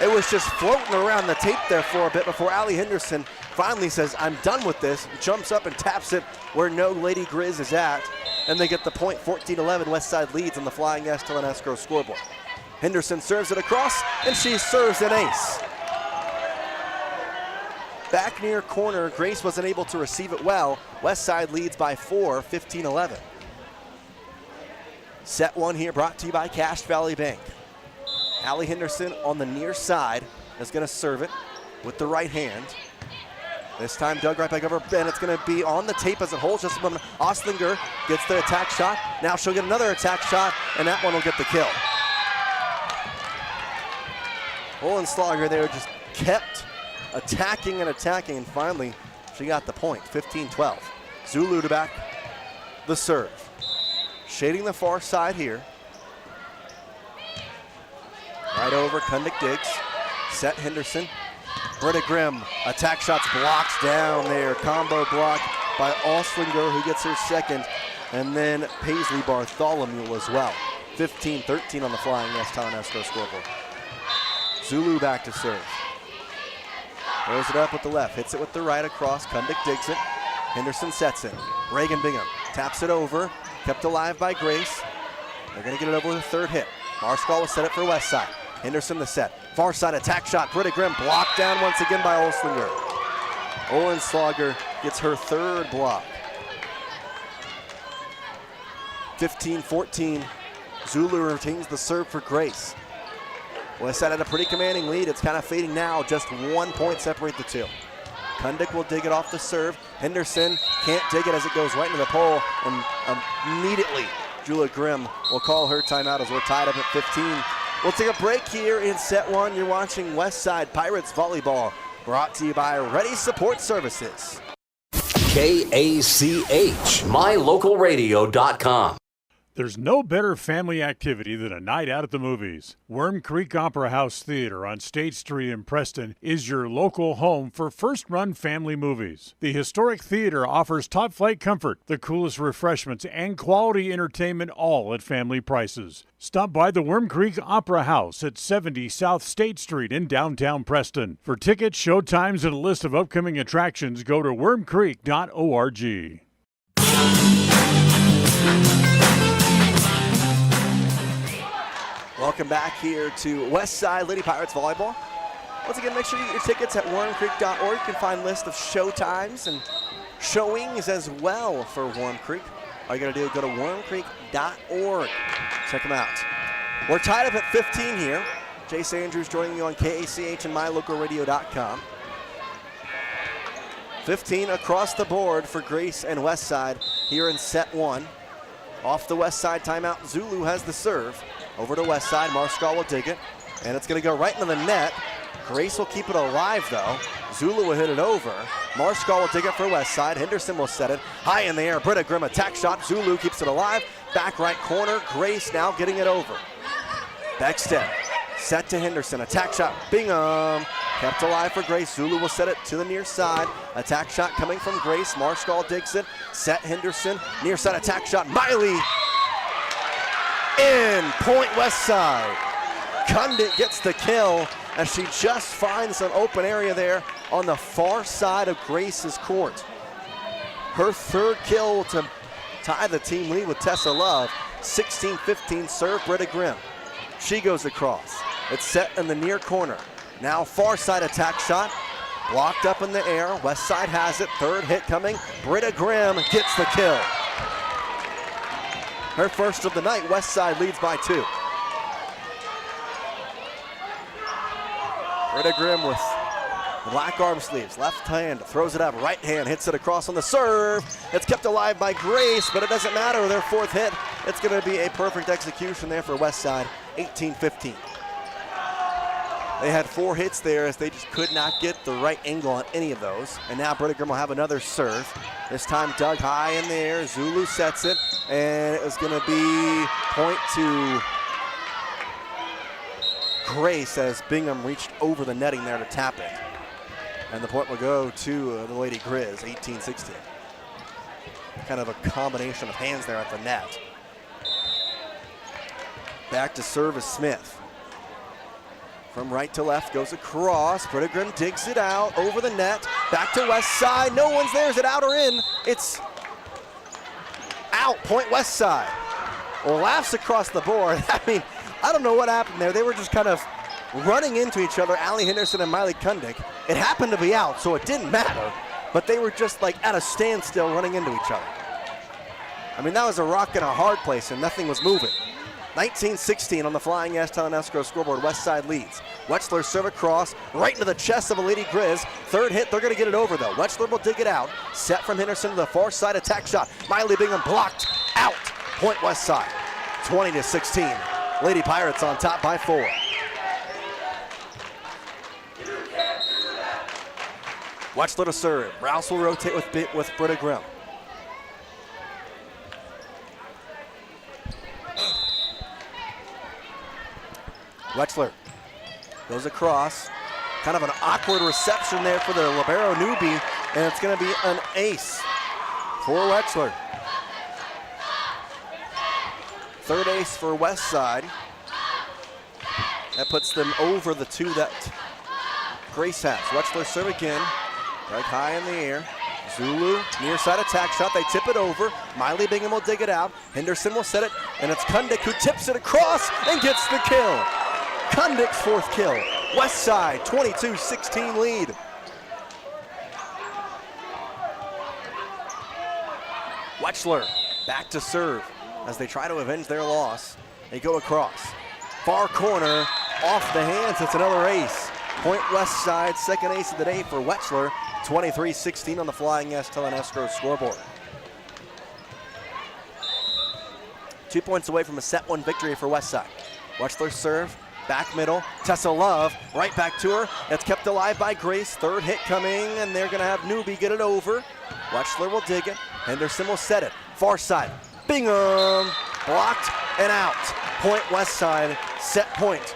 It was just floating around the tape there for a bit before Allie Henderson finally says, I'm done with this. Jumps up and taps it where no Lady Grizz is at. And they get the point. 14-11. Westside leads on the Flying S Title and Escrow scoreboard. Henderson serves it across, and she serves an ace. Back near corner, Grace wasn't able to receive it well. Westside leads by 4, 15-11. Set one here brought to you by Cache Valley Bank. Allie Henderson on the near side is going to serve it with the right hand. This time dug right back over, and it's going to be on the tape as it holds just a moment. Oslinger gets the attack shot. Now she'll get another attack shot, and that one will get the kill. Olenslager there just kept attacking and attacking, and finally she got the point, 15-12. Zulu to back the serve. Shading the far side here. Right over, Kundik digs. Set Henderson. Britta Grimm, attack shots blocked down there. Combo block by Oslinger, who gets her second. And then Paisley Bartholomew as well. 15-13 on the Flying S Title and Escrow scoreboard. Zulu back to serve. Throws it up with the left, hits it with the right across. Kundik digs it. Henderson sets it. Reagan Bingham taps it over. Kept alive by Grace. They're going to get it over with a third hit. Marskal will set it for Westside. Henderson the set. Far side attack shot. Britta Grimm blocked down once again by Olslinger. Olenslager gets her third block. 15-14. Zulu retains the serve for Grace. West Side had a pretty commanding lead. It's kind of fading now. Just 1 point separate the two. Kundick will dig it off the serve. Henderson can't dig it as it goes right into the pole. And immediately, Julia Grimm will call her timeout as we're tied up at 15. We'll take a break here in set one. You're watching West Side Pirates Volleyball, brought to you by Ready Support Services. KACH, mylocalradio.com. There's no better family activity than a night out at the movies. Worm Creek Opera House Theater on State Street in Preston is your local home for first-run family movies. The historic theater offers top-flight comfort, the coolest refreshments, and quality entertainment, all at family prices. Stop by the Worm Creek Opera House at 70 South State Street in downtown Preston. For tickets, show times, and a list of upcoming attractions, go to wormcreek.org. Welcome back here to West Side Lady Pirates Volleyball. Once again, make sure you get your tickets at wormcreek.org. You can find lists of show times and showings as well for Worm Creek. All you got to do is go to wormcreek.org. Check them out. We're tied up at 15 here. Jace Andrews joining you on KACH and mylocalradio.com. 15 across the board for Grace and West Side here in set one. Off the West Side timeout, Zulu has the serve. Over to West Side, Marskal will dig it, and it's going to go right into the net. Grace will keep it alive, though. Zulu will hit it over. Marskal will dig it for West Side. Henderson will set it high in the air. Britta Grimm attack shot. Zulu keeps it alive. Back right corner. Grace now getting it over. Backstep. Set to Henderson. Attack shot. Bingham. Kept alive for Grace. Zulu will set it to the near side. Attack shot coming from Grace. Marskal digs it. Set Henderson. Near side attack shot. Miley. In point West Side. Kundick gets the kill as she just finds an open area there on the far side of Grace's court. Her third kill to tie the team lead with Tessa Love. 16-15 serve Britta Grimm. She goes across. It's set in the near corner. Now far side attack shot. Blocked up in the air. West Side has it. Third hit coming. Britta Grimm gets the kill. Her first of the night. West Side leads by 2. Britta Grimm with black arm sleeves. Left hand throws it up. Right hand hits it across on the serve. It's kept alive by Grace, but it doesn't matter with their fourth hit. It's going to be a perfect execution there for West Side. 18-15. They had 4 hits there as they just could not get the right angle on any of those. And now Britta Grimm will have another serve. This time dug high in the air. Zulu sets it, and it was going to be point to Grace as Bingham reached over the netting there to tap it. And the point will go to the Lady Grizz, 18-16. Kind of a combination of hands there at the net. Back to serve is Smith. From right to left, goes across. Britta Grimm digs it out over the net. Back to West Side. No one's there. Is it out or in? It's out. Point West Side. Well, laughs across the board. I mean, I don't know what happened there. They were just kind of running into each other, Allie Henderson and Miley Kundick. It happened to be out, so it didn't matter. But they were just like at a standstill running into each other. I mean, that was a rock in a hard place, and nothing was moving. 19-16 on the Flying S Town Escrow scoreboard. West Side leads. Wechsler serve across, right into the chest of a Lady Grizz. Third hit, they're going to get it over, though. Wechsler will dig it out. Set from Henderson to the far side attack shot. Miley Bingham blocked out. Point West Side. 20-16. Lady Pirates on top by 4. Wechsler to serve. Rouse will rotate with Britta Grimm. Wechsler goes across. Kind of an awkward reception there for the libero newbie, and it's going to be an ace for Wechsler. Third ace for West Side. That puts them over the 2 that Grace has. Wechsler serve again. Right high in the air. Zulu, near side attack shot. They tip it over. Miley Bingham will dig it out. Henderson will set it, and it's Kundick who tips it across and gets the kill. Kundick's 4th kill. West Side, 22-16 lead. Wechsler back to serve as they try to avenge their loss. They go across. Far corner, off the hands. It's another ace. Point West Side, second ace of the day for Wetzlar. 23-16 on the Flying S Telenesco scoreboard. 2 points away from a set one victory for West Side. Wetzlar serve, back middle. Tessa Love, right back to her. It's kept alive by Grace. Third hit coming, and they're going to have Newby get it over. Wetzlar will dig it. Henderson will set it. Far side. Bingham! Blocked and out. Point West Side, set point.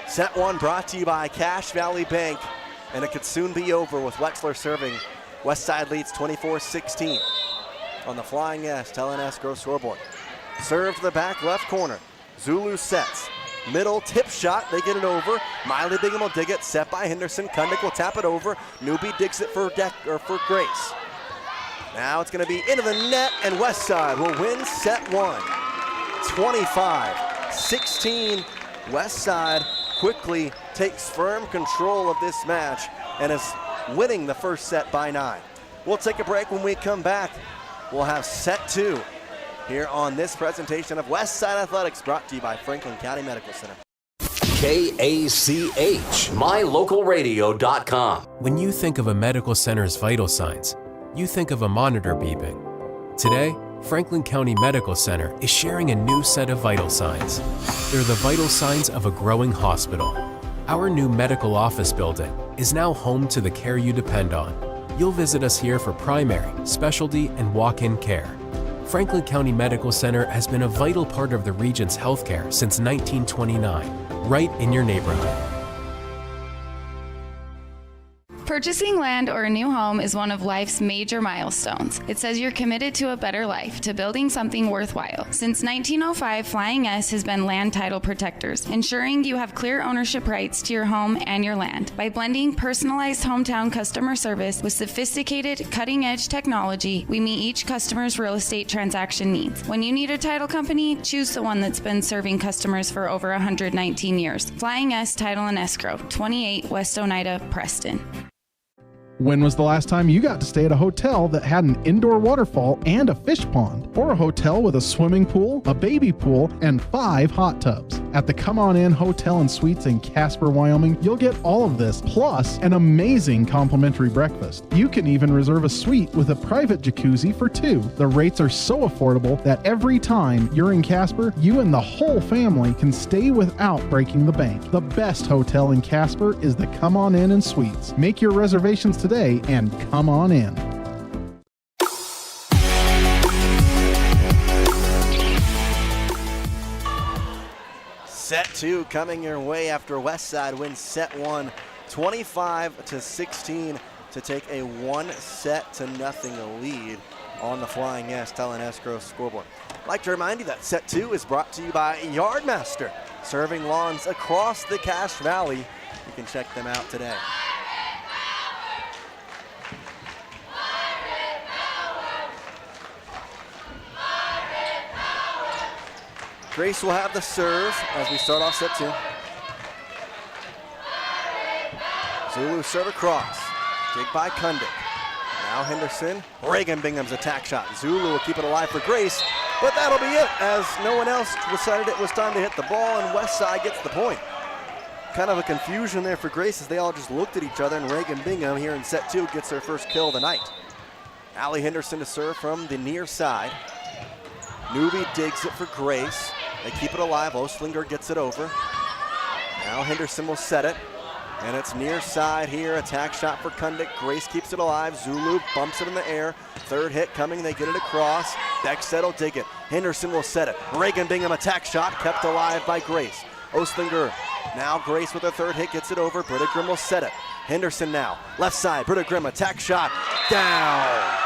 Set one brought to you by Cache Valley Bank, and it could soon be over with Wetzlar serving. West Side leads 24-16 on the Flying S Telenesco scoreboard. Serve to the back left corner. Zulu sets. Middle tip shot, they get it over. Miley Bingham will dig it, set by Henderson. Kundick will tap it over. Newby digs it for Grace. Now it's going to be into the net, and West Side will win set one. 25-16. West Side quickly takes firm control of this match and is winning the first set by 9. We'll take a break. When we come back, we'll have set two here on this presentation of West Side Athletics, brought to you by Franklin County Medical Center. KACH, mylocalradio.com. When you think of a medical center's vital signs, you think of a monitor beeping. Today, Franklin County Medical Center is sharing a new set of vital signs. They're the vital signs of a growing hospital. Our new medical office building is now home to the care you depend on. You'll visit us here for primary, specialty, and walk-in care. Franklin County Medical Center has been a vital part of the region's healthcare since 1929, right in your neighborhood. Purchasing land or a new home is one of life's major milestones. It says you're committed to a better life, to building something worthwhile. Since 1905, Flying S has been land title protectors, ensuring you have clear ownership rights to your home and your land. By blending personalized hometown customer service with sophisticated, cutting-edge technology, we meet each customer's real estate transaction needs. When you need a title company, choose the one that's been serving customers for over 119 years. Flying S Title and Escrow, 28 West Oneida, Preston. When was the last time you got to stay at a hotel that had an indoor waterfall and a fish pond? Or a hotel with a swimming pool, a baby pool, and 5 hot tubs? At the Come On In Hotel and Suites in Casper, Wyoming, you'll get all of this, plus an amazing complimentary breakfast. You can even reserve a suite with a private jacuzzi for 2. The rates are so affordable that every time you're in Casper, you and the whole family can stay without breaking the bank. The best hotel in Casper is the Come On In and Suites. Make your reservations today and come on in. Set two coming your way after West Side wins set one 25-16 to take a 1-0 lead on the Flying S Telenesco scoreboard. I'd like to remind you that set two is brought to you by Yardmaster, serving lawns across the Cache Valley. You can check them out today. Grace will have the serve as we start off set two. Zulu serve across. Dig by Kundick. Now Henderson. Reagan Bingham's attack shot. Zulu will keep it alive for Grace, but that'll be it as no one else decided it was time to hit the ball, and West Side gets the point. Kind of a confusion there for Grace as they all just looked at each other, and Reagan Bingham here in set two gets her first kill of the night. Allie Henderson to serve from the near side. Newby digs it for Grace. They keep it alive. Ostlinger gets it over. Now Henderson will set it. And it's near side here. Attack shot for Kundick. Grace keeps it alive. Zulu bumps it in the air. Third hit coming. They get it across. Beckstead will dig it. Henderson will set it. Reagan Bingham attack shot kept alive by Grace. Ostlinger. Now Grace with her third hit gets it over. Britta Grimm will set it. Henderson now. Left side. Britta Grimm attack shot. Down.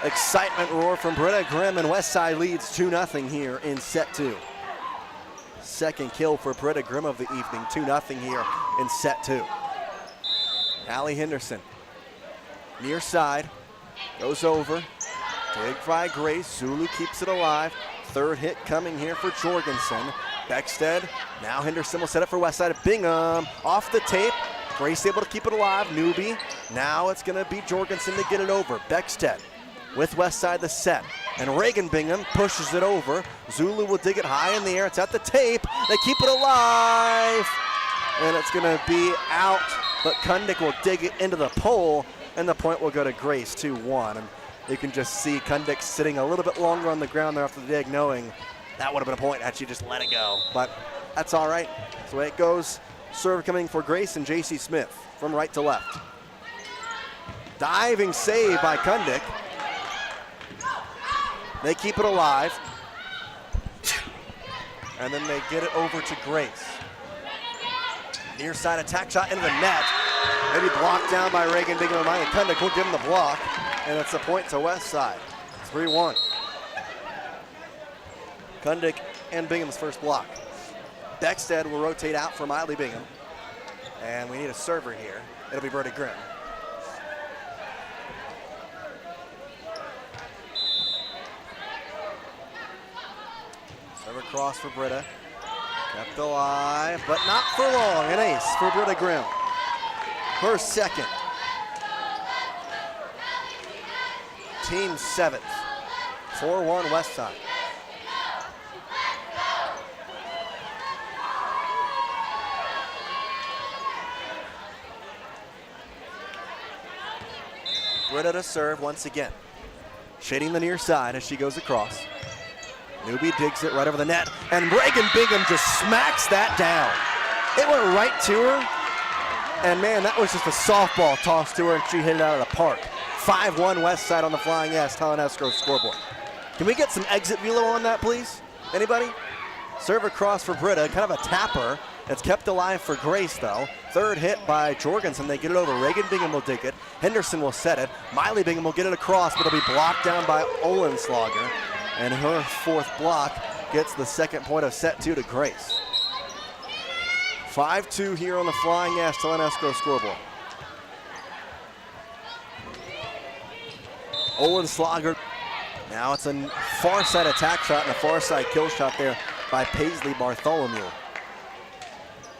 Excitement roar from Britta Grimm, and West Side leads 2-0 here in set two. Second kill for Britta Grimm of the evening, 2-0 here in set two. Allie Henderson, near side, goes over, dig by Grace, Zulu keeps it alive. Third hit coming here for Jorgensen. Beckstead, now Henderson will set it for West Side. Bingham, off the tape. Grace able to keep it alive, Newby. Now it's gonna be Jorgensen to get it over. Beckstead with West Side the set. And Reagan Bingham pushes it over. Zulu will dig it high in the air. It's at the tape. They keep it alive. And it's going to be out, but Kundik will dig it into the pole, and the point will go to Grace, 2-1. And you can just see Kundik sitting a little bit longer on the ground there after the dig, knowing that would have been a point had she just let it go. But that's all right. That's the way it goes. Serve coming for Grace and Jace Smith from right to left. Diving save by Kundik. They keep it alive. And then they get it over to Grace. Near side attack shot into the net. Maybe blocked down by Reagan Bingham. Kundik will give him the block. And it's a point to West Side. 3-1. Kundik and Bingham's first block. Beckstead will rotate out for Miley Bingham. And we need a server here. It'll be Britta Grimm. Server cross for Britta. Kept alive, but not for long. An ace for Britta Grimm. Her second. Team 7th. 4-1 West Side. Britta to serve once again. Shading the near side as she goes across. Newby digs it right over the net, and Reagan Bingham just smacks that down. It went right to her, and man, that was just a softball toss to her, and she hit it out of the park. 5-1 West Side on the Flying S, Helen Escrow scoreboard. Can we get some exit velo on that, please? Anybody? Serve across for Britta, kind of a tapper. It's kept alive for Grace, though. Third hit by Jorgensen. They get it over. Reagan Bingham will dig it. Henderson will set it. Miley Bingham will get it across, but it'll be blocked down by Olenslager. And her fourth block gets the second point of set 2 to Grace. 5-2 here on the Flying S, Helen Escrow scoreboard. Olenslager. Now it's a far side attack shot and a far side kill shot there by Paisley Bartholomew.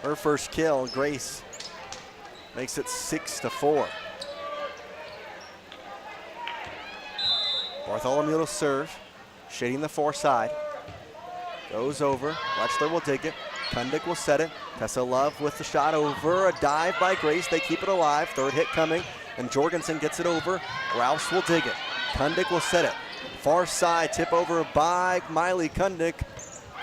Her first kill, Grace makes it 6-4. Bartholomew to serve, shading the far side. Goes over, Lechler will dig it. Kundik will set it. Tessa Love with the shot over, a dive by Grace. They keep it alive, third hit coming, and Jorgensen gets it over. Rouse will dig it. Kundik will set it. Far side tip over by Miley Kundik,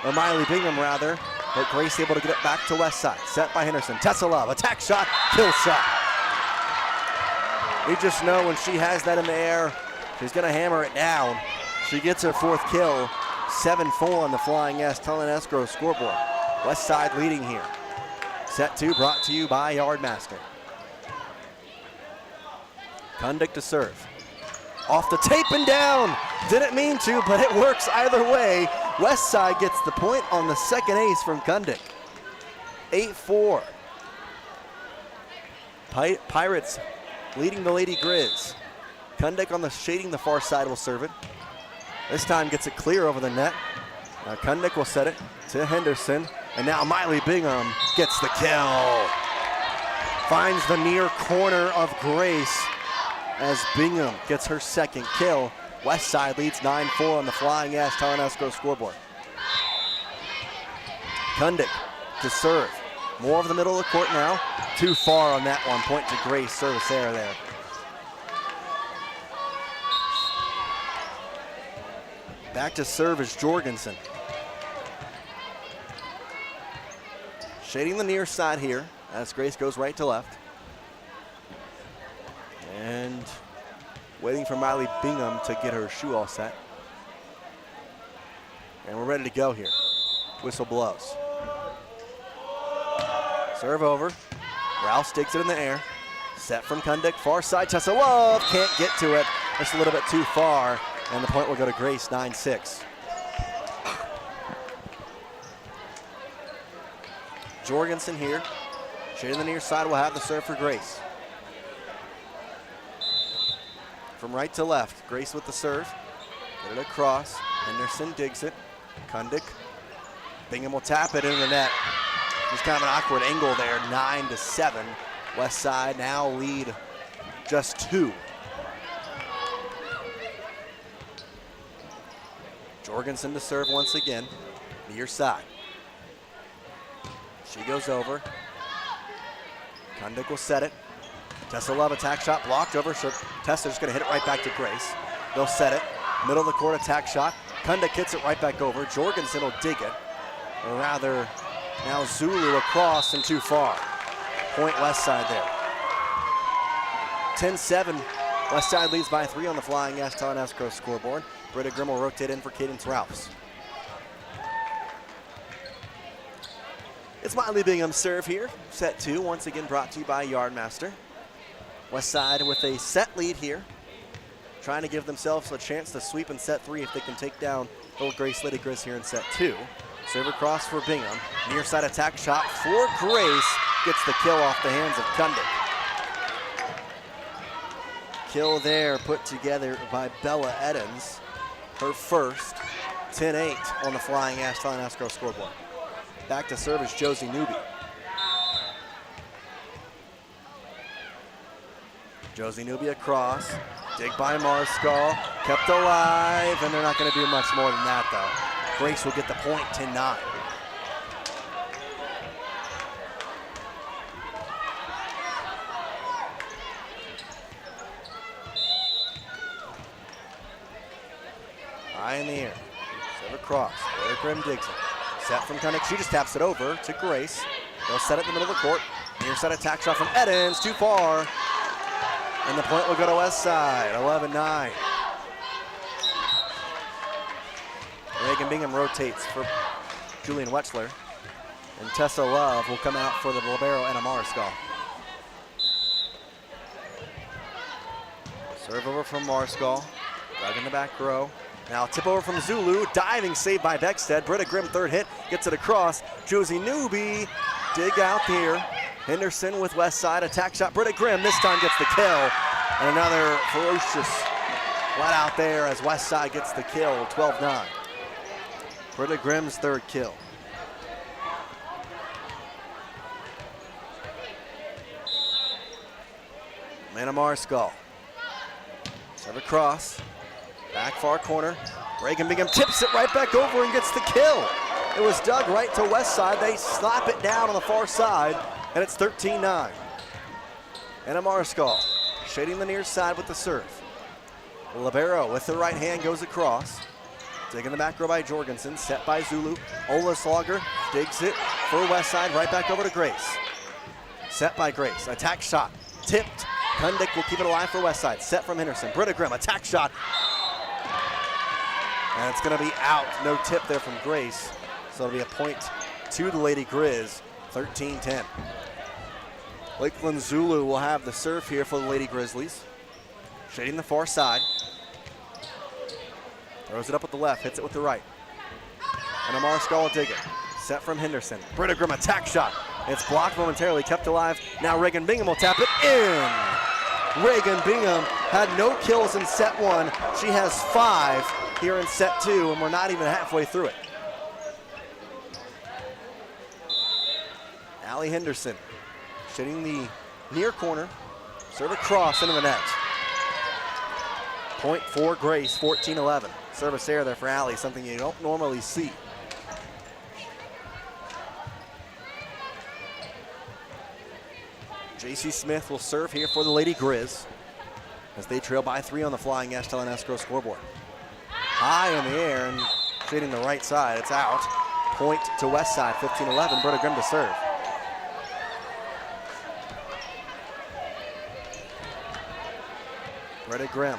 or Miley Bingham rather, but Grace able to get it back to West Side. Set by Henderson. Tessa Love, attack shot, kill shot. We just know when she has that in the air, she's gonna hammer it down. She gets her fourth kill, 7-4 on the Flying S, Helen Escrow scoreboard. West Side leading here. Set 2 brought to you by Yardmaster. Kundik to serve. Off the tape and down. Didn't mean to, but it works either way. West Side gets the point on the second ace from Kundik. 8-4. Pirates leading the Lady Grizz. Kundik on the shading the far side will serve it. This time gets it clear over the net. Kundik will set it to Henderson. And now Miley Bingham gets the kill. Finds the near corner of Grace as Bingham gets her second kill. West Side leads 9-4 on the Flying S, Helen Escrow scoreboard. Kundik to serve. More of the middle of the court now. Too far on that one. Point to Grace. Service error there. Back to serve is Jorgensen. Shading the near side here as Grace goes right to left. And waiting for Miley Bingham to get her shoe all set. And we're ready to go here. Whistle blows. Serve over. Rouse digs it in the air. Set from Kundik. Far side, Tessa Love can't get to it. Just a little bit too far. And the point will go to Grace, 9-6. Jorgensen here. Shading the near side will have the serve for Grace. From right to left, Grace with the serve. Get it across. Henderson digs it. Kundik. Bingham will tap it into the net. There's kind of an awkward angle there, 9-7. West Side now lead just 2. Jorgensen to serve once again, near side. She goes over. Kundick will set it. Tessa Love, attack shot blocked over. So Tessa's just going to hit it right back to Grace. They'll set it. Middle of the court attack shot. Kundick hits it right back over. Jorgensen will dig it. Or rather, now Zulu across and too far. Point West Side there. 10-7. West Side leads by 3 on the Flying S Escrow scoreboard. Britta Grimm will rotate in for Cadence Rouse. It's Miley Bingham's serve here. Set 2, once again brought to you by Yardmaster. West Side with a set lead here. Trying to give themselves a chance to sweep in set 3 if they can take down Old Grace Lady Grizz here in set 2. Serve across for Bingham. Near side attack shot for Grace. Gets the kill off the hands of Kundick. Kill there put together by Bella Eddins. Her first. 10-8 on the Flying Ash Escrow scoreboard. Back to serve is Josie Newby. Josie Newby across. Dig by Marskal. Kept alive, and they're not going to do much more than that, though. Grace will get the point, 10-9. High in the air. Serve across. Blair Grimm digs it. Set from Kundick. She just taps it over to Grace. They'll set it in the middle of the court. Near side attack shot from Eddins. Too far. And the point will go to West Side. 11-9. Reagan Bingham rotates for Julian Wetchler. And Tessa Love will come out for the libero and a Marskal. Serve over from Marskal. Dug in the back row. Now tip over from Zulu. Diving save by Beckstead. Britta Grimm third hit. Gets it across. Josie Newby. Dig out here. Henderson with West Side. Attack shot. Britta Grimm this time gets the kill. And another ferocious flat out there as West Side gets the kill. 12-9. Britta Grimm's third kill. Amanda Marskal. Serve across. Back far corner. Reagan Bingham tips it right back over and gets the kill. It was dug right to West Side. They slap it down on the far side, and it's 13-9. Anna Marskal shading the near side with the serve. Libero with the right hand goes across. Digging the back row by Jorgensen, set by Zulu. Ola Slogger digs it for West Side, right back over to Grace. Set by Grace, attack shot, tipped. Kundick will keep it alive for West Side. Set from Henderson, Britta Grimm, attack shot. And it's gonna be out, no tip there from Grace. So it'll be a point to the Lady Grizz, 13-10. Lakeland Zulu will have the serve here for the Lady Grizzlies. Shading the far side. Throws it up with the left, hits it with the right. And Amar Skull will dig it. Set from Henderson. Britta Grimm attack shot. It's blocked momentarily, kept alive. Now Reagan Bingham will tap it in. Reagan Bingham had no kills in set 1. She has 5 here in set 2, and we're not even halfway through it. Allie Henderson shooting the near corner. Serve across into the net. Point for Grace, 14-11. Service error there for Allie, something you don't normally see. J.C. Smith will serve here for the Lady Grizz as they trail by 3 on the Flying Ashtel and Escrow scoreboard. High in the air and shading the right side. It's out. Point to West Side, 15-11. Britta Grimm to serve. Britta Grimm.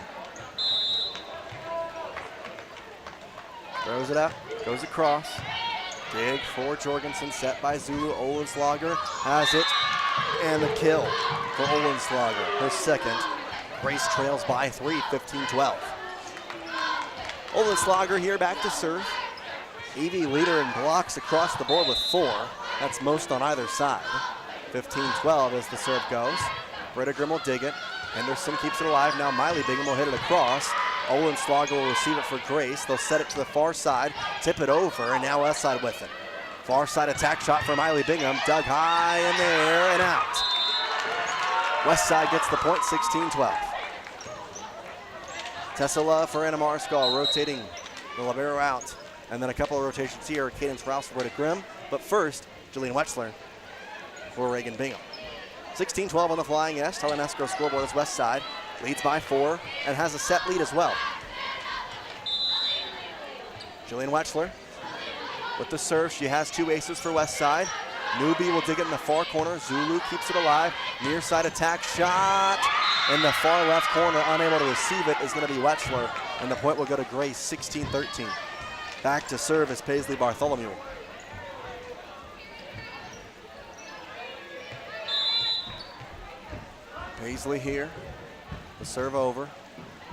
Throws it up, goes across. Dig for Jorgensen, set by Zulu. Olenslager has it, and the kill for Olenslager. Her second. Grace trails by 3, 15-12. Olenslager here back to serve. Evie leader in blocks across the board with 4. That's most on either side. 15-12 as the serve goes. Britta Grimm will dig it. Henderson keeps it alive. Now Miley Bingham will hit it across. Olenslager will receive it for Grace. They'll set it to the far side, tip it over, and now West Side with it. Far side attack shot for Miley Bingham. Dug high in there and out. West Side gets the point, 16-12. Tessa Love for Anna Marskal rotating The libero out. And then a couple of rotations here. Cadence Rouse for Britta Grimm. But first, Jillian Wechsler for Reagan Bingham. 16-12 on the Flying S. Telenesco scoreboard is West Side. Leads by 4 and has a set lead as well. Jillian Wechsler with the serve. She has 2 aces for West Side. Newbie will dig it in the far corner. Zulu keeps it alive. Near side attack shot in the far left corner. Unable to receive it is going to be Wechsler. And the point will go to Grace, 16-13. Back to serve is Paisley Bartholomew. Paisley here. The serve over.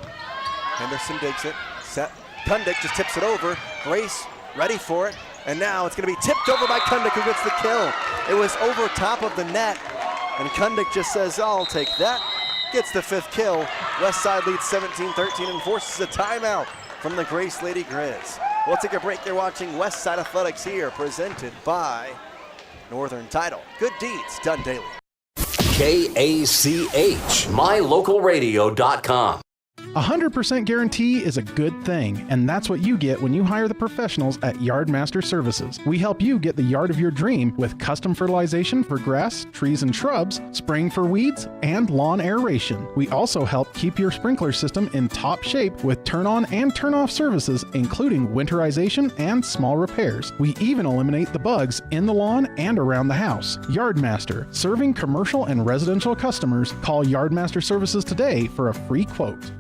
Henderson digs it. Set. Kundik just tips it over. Grace ready for it. And now it's going to be tipped over by Kundik, who gets the kill. It was over top of the net. And Kundik just says, I'll take that. Gets the 5th kill. West Side leads 17-13 and forces a timeout from the Grace Lady Grizz. We'll take a break. You're watching West Side Athletics here, presented by Northern Title. Good deeds done daily. KACH, mylocalradio.com. 100% guarantee is a good thing, and that's what you get when you hire the professionals at Yardmaster Services. We help you get the yard of your dream with custom fertilization for grass, trees, and shrubs, spraying for weeds, and lawn aeration. We also help keep your sprinkler system in top shape with turn-on and turn-off services, including winterization and small repairs. We even eliminate the bugs in the lawn and around the house. Yardmaster, serving commercial and residential customers. Call Yardmaster Services today for a free quote.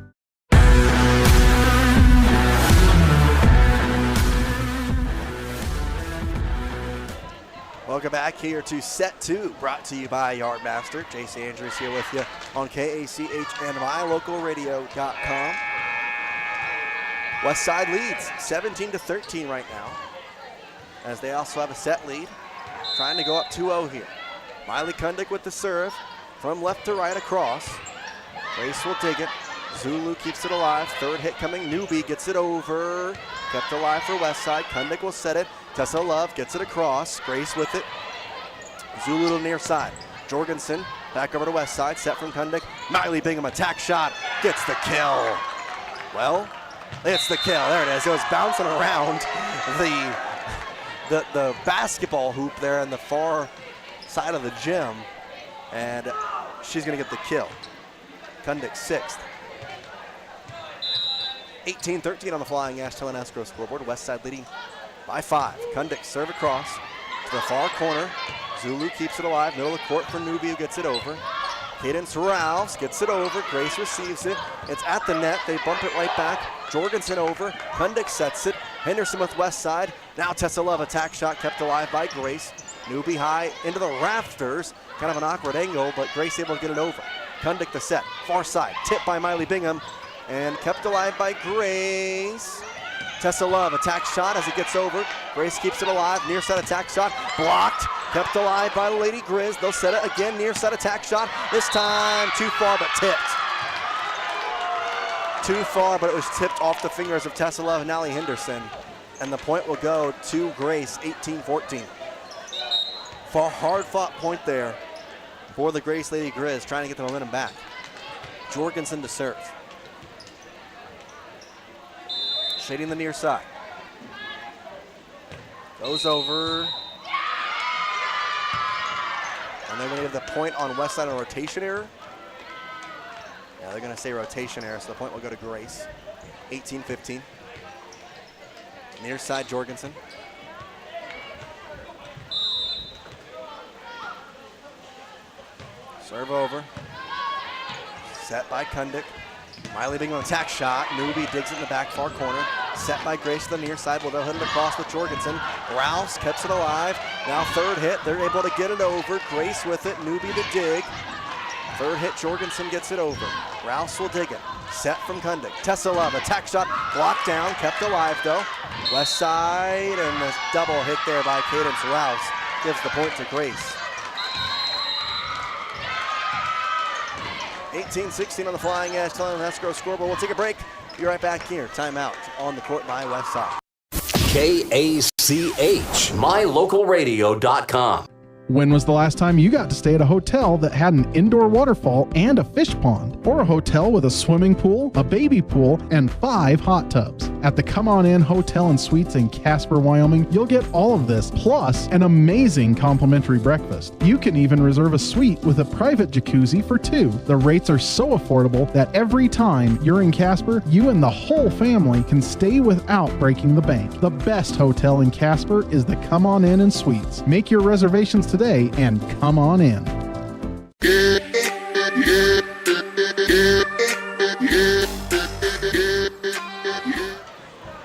Welcome back here to Set 2, brought to you by Yardmaster. Jace Andrews here with you on KACH and mylocalradio.com. West Side leads 17-13 right now, as they also have a set lead, trying to go up 2-0 here. Miley Kundik with the serve from left to right across. Grace will dig it. Zulu keeps it alive. 3rd hit coming. Newbie gets it over. Kept alive for West Side. Kundik will set it. Tessa Love gets it across. Grace with it. Zulu to the near side. Jorgensen back over to West Side. Set from Kundik. Miley Bingham attack shot. Gets the kill. Well, it's the kill. There it is. It was bouncing around the basketball hoop there in the far side of the gym. And she's going to get the kill. Kundik 6th. 18-13 on the Flying Ash Telenesco scoreboard. West Side leading by 5. Kundik serve across to the far corner. Zulu keeps it alive. Middle of the court for Newbie, who gets it over. Cadence Rouse gets it over. Grace receives it. It's at the net. They bump it right back. Jorgensen over. Kundik sets it. Henderson with West Side. Now Tessa Love attack shot kept alive by Grace. Newbie high into the rafters. Kind of an awkward angle, but Grace able to get it over. Kundik the set. Far side. Tipped by Miley Bingham. And kept alive by Grace. Tessa Love, attack shot as it gets over. Grace keeps it alive. Near side attack shot. Blocked. Kept alive by the Lady Grizz. They'll set it again. Near side attack shot. This time too far, but tipped. Too far, but it was tipped off the fingers of Tessa Love and Allie Henderson. And the point will go to Grace, 18-14. For a hard-fought point there for the Grace Lady Grizz, trying to get the momentum back. Jorgensen to serve. Shading the near side. Goes over. And they're going to give the point on West Side a rotation error. Yeah, they're going to say rotation error, so the point will go to Grace. 18-15. Near side, Jorgensen. Serve over. Set by Kundik. Miley Bingham attack shot. Newbie digs it in the back far corner. Set by Grace to the near side. Well, they'll hit it across with Jorgensen. Rouse keeps it alive. Now 3rd hit. They're able to get it over. Grace with it. Newbie to dig. 3rd hit. Jorgensen gets it over. Rouse will dig it. Set from Kundik. Tessa Love attack shot. Blocked down. Kept alive though. West Side and the double hit there by Cadence Rouse gives the point to Grace. 18-16 on the Flying Ash Telenesco scoreboard. We'll take a break. Be right back here. Timeout on the court by West Side. KACH, mylocalradio.com. When was the last time you got to stay at a hotel that had an indoor waterfall and a fish pond? Or a hotel with a swimming pool, a baby pool, and 5 hot tubs? At the Come On In Hotel and Suites in Casper, Wyoming, you'll get all of this, plus an amazing complimentary breakfast. You can even reserve a suite with a private jacuzzi for 2. The rates are so affordable that every time you're in Casper, you and the whole family can stay without breaking the bank. The best hotel in Casper is the Come On In and Suites. Make your reservations today and come on in.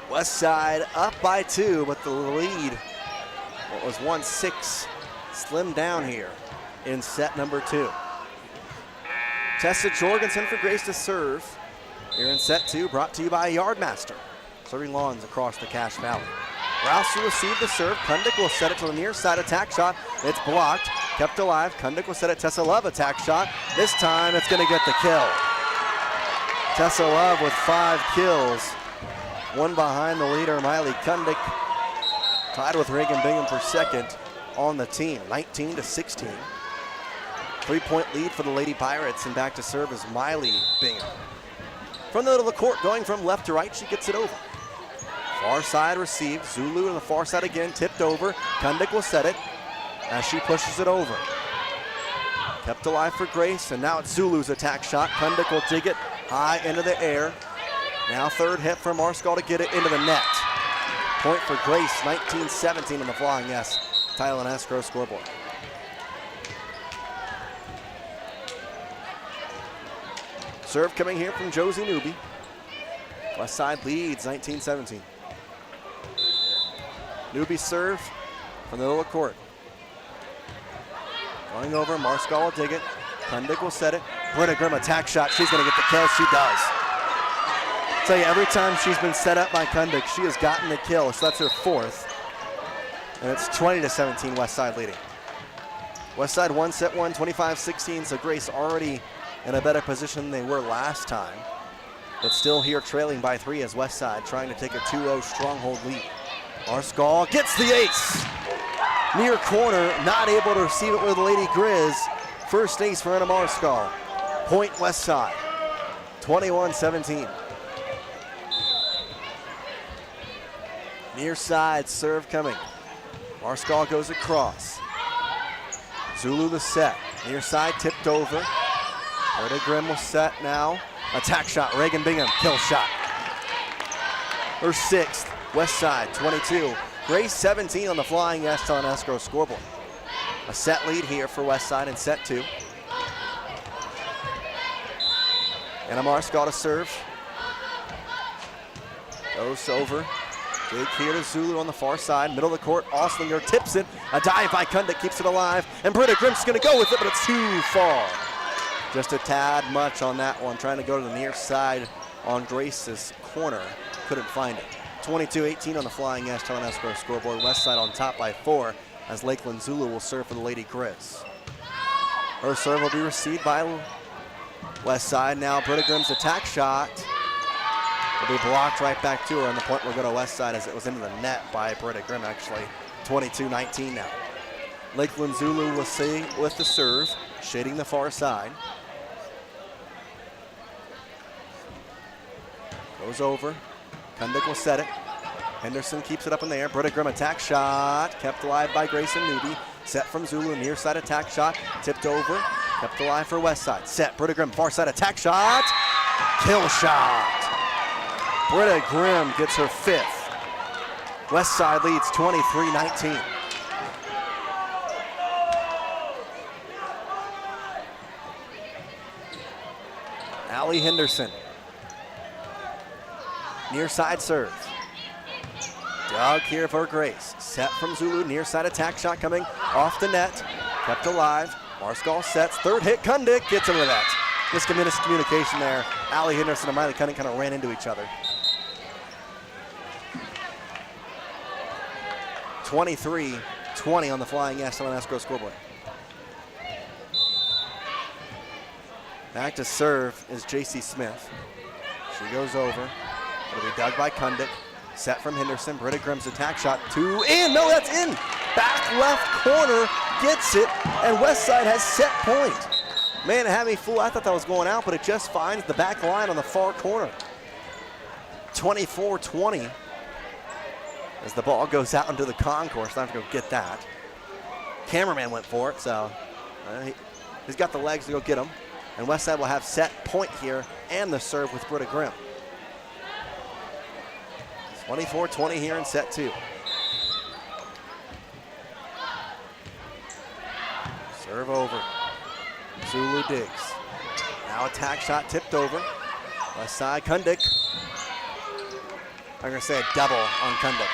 West Side up by 2, but the lead, what was 1-6, slimmed down here in set number 2. Tessa Jorgensen for Grace to serve here in set 2, brought to you by Yardmaster, serving lawns across the Cache Valley. Rouse will receive the serve. Kundick will set it to the near side attack shot. It's blocked, kept alive. Kundick will set it. Tessa Love attack shot. This time it's going to get the kill. Tessa Love with 5 kills. One behind the leader, Miley Kundick, tied with Reagan Bingham for second on the team, 19-16. 3-point lead for the Lady Pirates, and back to serve is Miley Bingham. From the middle of the court, going from left to right, she gets it over. Far side received, Zulu on the far side again, tipped over. Kundick will set it as she pushes it over. Kept alive for Grace, and now it's Zulu's attack shot. Kundick will dig it high into the air. Now third hit for Marskall to get it into the net. Point for Grace, 19-17 on the Flying S Title and Escrow scoreboard. Serve coming here from Josie Newby. West Side leads 19-17. Newby serve from the middle of the court. Going over, Marskall will dig it. Kundick will set it. Britta Grimm attack shot. She's going to get the kill. She does. I'll tell you, every time she's been set up by Kundick, she has gotten the kill. So that's her 4th. And it's 20-17, West Side leading. West Side won set 1, 25-16. So Grace already in a better position than they were last time. But still here trailing by 3 as West Side trying to take a 2-0 stronghold lead. Marskall gets the ace. Near corner, not able to receive it with Lady Grizz. First ace for Anna Marskall. Point West Side, 21-17. Near side serve coming. Marskall goes across. Zulu the set. Near side tipped over. Britta Grimm will set now. Attack shot, Reagan Bingham, kill shot. Her 6th, West Side 22. Grace 17 on the Flying S on Escrow scoreboard. A set lead here for West Side in set 2. Anna Marskall to serve. Goes over. Dig here to Zulu on the far side. Middle of the court, Oslinger tips it. A dive by Kundick keeps it alive. And Britta Grimm's going to go with it, but it's too far. Just a tad much on that one. Trying to go to the near side on Grace's corner. Couldn't find it. 22-18 on the Flying S Telling Escrow scoreboard. West Side on top by 4 as Lakeland Zulu will serve for the Lady Grizz. Her serve will be received by West Side. Now Britta Grimm's attack shot will be blocked right back to her, and the point will go to West Side as it was into the net by Britta Grimm actually. 22-19 now. Lakeland Zulu will see with the serve, shading the far side. Goes over. Kundick will set it. Henderson keeps it up in the air. Britta Grimm attack shot. Kept alive by Grayson Newby. Set from Zulu. Near side attack shot. Tipped over. Kept alive for West Side. Set. Britta Grimm far side attack shot. Kill shot. Britta Grimm gets her 5th. West Side leads 23-19. Allie Henderson. Near side serve. Dug here for Grace. Set from Zulu. Near side attack shot coming off the net. Kept alive. Marskall sets. Third hit. Kundick gets into that. Miscommunication there. Allie Henderson and Miley Kundick kind of ran into each other. 23-20 on the Flying S on Escrow scoreboard. Back to serve is J.C. Smith. She goes over. It'll be dug by Kundick. Set from Henderson. Britta Grimm's attack shot. 2 in. No, that's in. Back left corner. Gets it. And West Side has set point. Man, it had me fooled. I thought that was going out, but it just finds the back line on the far corner. 24-20 as the ball goes out into the concourse. Time to go get that. Cameraman went for it, so he's got the legs to go get him. And Westside will have set point here and the serve with Britta Grimm. 24-20 here in set 2. Serve over. Zulu digs. Now attack shot tipped over. Westside, Kundik. I'm going to say a double on Kundik.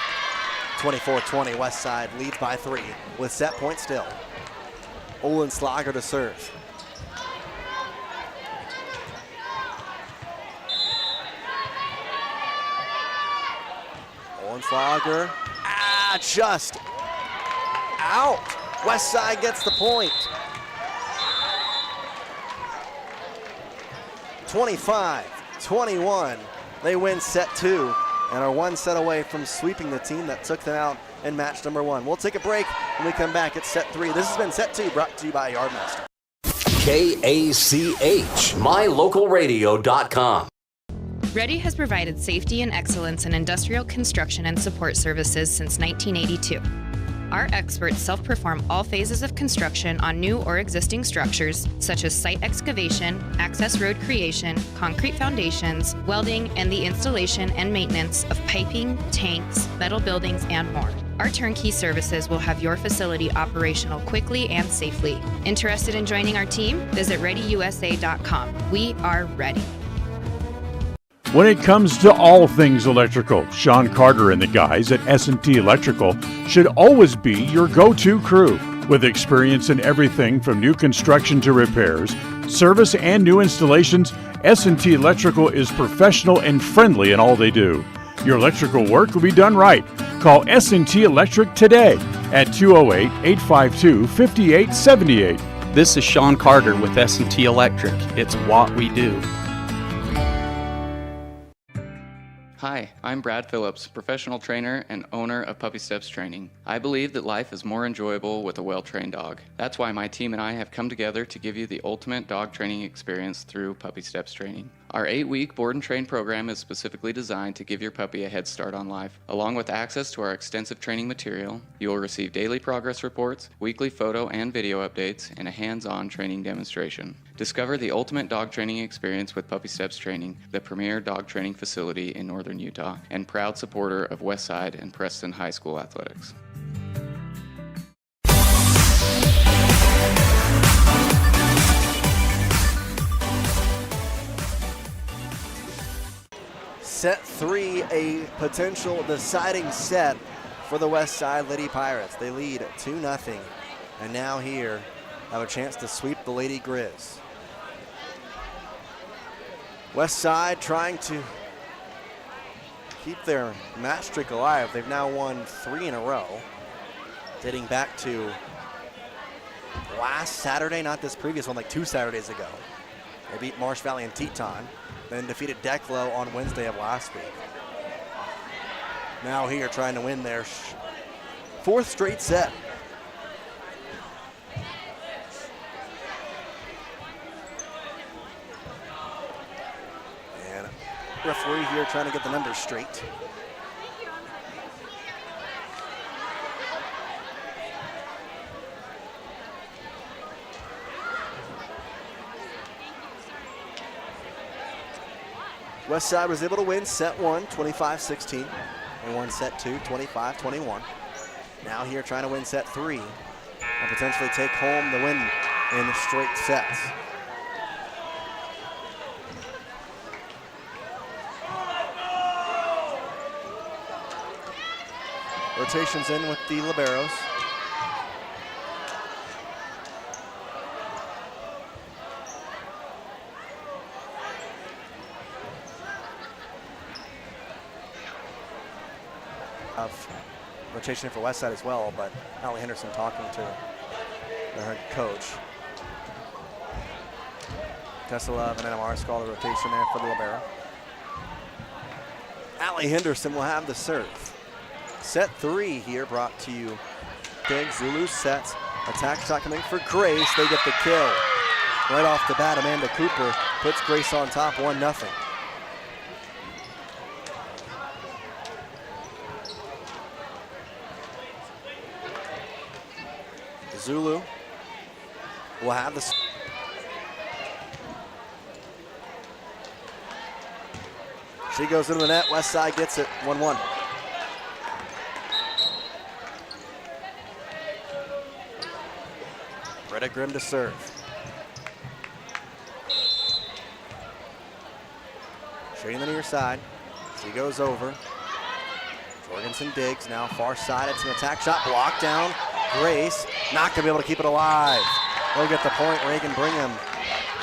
24-20, Westside leads by 3 with set point still. Olin Slager to serve. Olin Slager, just out. Westside gets the point. 25-21, they win set 2 and are 1 set away from sweeping the team that took them out in match number 1. We'll take a break when we come back at set 3. This has been set 2 brought to you by Yardmaster. KACH, mylocalradio.com. Ready has provided safety and excellence in industrial construction and support services since 1982. Our experts self-perform all phases of construction on new or existing structures, such as site excavation, access road creation, concrete foundations, welding, and the installation and maintenance of piping, tanks, metal buildings, and more. Our turnkey services will have your facility operational quickly and safely. Interested in joining our team? Visit ReadyUSA.com. We are ready. When it comes to all things electrical, Sean Carter and the guys at S&T Electrical should always be your go-to crew. With experience in everything from new construction to repairs, service, and new installations, S&T Electrical is professional and friendly in all they do. Your electrical work will be done right. Call S&T Electric today at 208-852-5878. This is Sean Carter with S&T Electric. It's what we do. Hi, I'm Brad Phillips, professional trainer and owner of Puppy Steps Training. I believe that life is more enjoyable with a well-trained dog. That's why my team and I have come together to give you the ultimate dog training experience through Puppy Steps Training. Our 8-week board and train program is specifically designed to give your puppy a head start on life. Along with access to our extensive training material, you will receive daily progress reports, weekly photo and video updates, and a hands-on training demonstration. Discover the ultimate dog training experience with Puppy Steps Training, the premier dog training facility in northern Utah, and proud supporter of Westside and Preston High School athletics. Set 3, a potential deciding set for the Westside Lady Pirates. They lead 2-0, and now here have a chance to sweep the Lady Grizz. Westside trying to keep their match streak alive. They've now won 3 in a row, dating back to last Saturday, not this previous one, like 2 Saturdays ago. They beat Marsh Valley and Teton, then defeated Declo on Wednesday of last week. Now here trying to win their 4th straight set. And referee here trying to get the numbers straight. Westside was able to win set 1, 25-16. They won set 2, 25-21. Now here trying to win set 3 and potentially take home the win in straight sets. Rotations in with the liberos. Rotation for Westside as well, but Allie Henderson talking to the head coach. Tessa Love and NMR call the rotation there for the libero. Allie Henderson will have the serve. Set 3 here brought to you. Big Zulu sets. Attack shot coming for Grace. They get the kill. Right off the bat, Amanda Cooper puts Grace on top 1-0. Zulu will have this. She goes into the net. West Side gets it. 1-1. Britta Grimm to serve. Shooting the near side. She goes over. Jorgensen digs. Now far side. It's an attack shot. Blocked down. Grace not going to be able to keep it alive. They'll get the point. Reagan Brigham.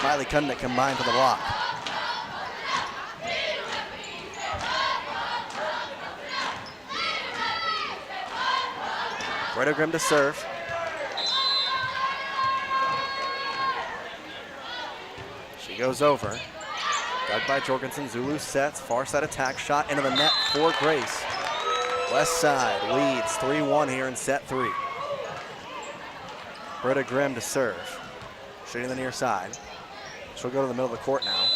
Miley Kundick combined for the block. Britta Grimm to serve. She goes over. Dug by Jorgensen. Zulu sets. Far side attack shot into the net for Grace. West Side leads 3-1 here in set 3. Britta Grimm to serve. Shooting the near side. She'll go to the middle of the court now.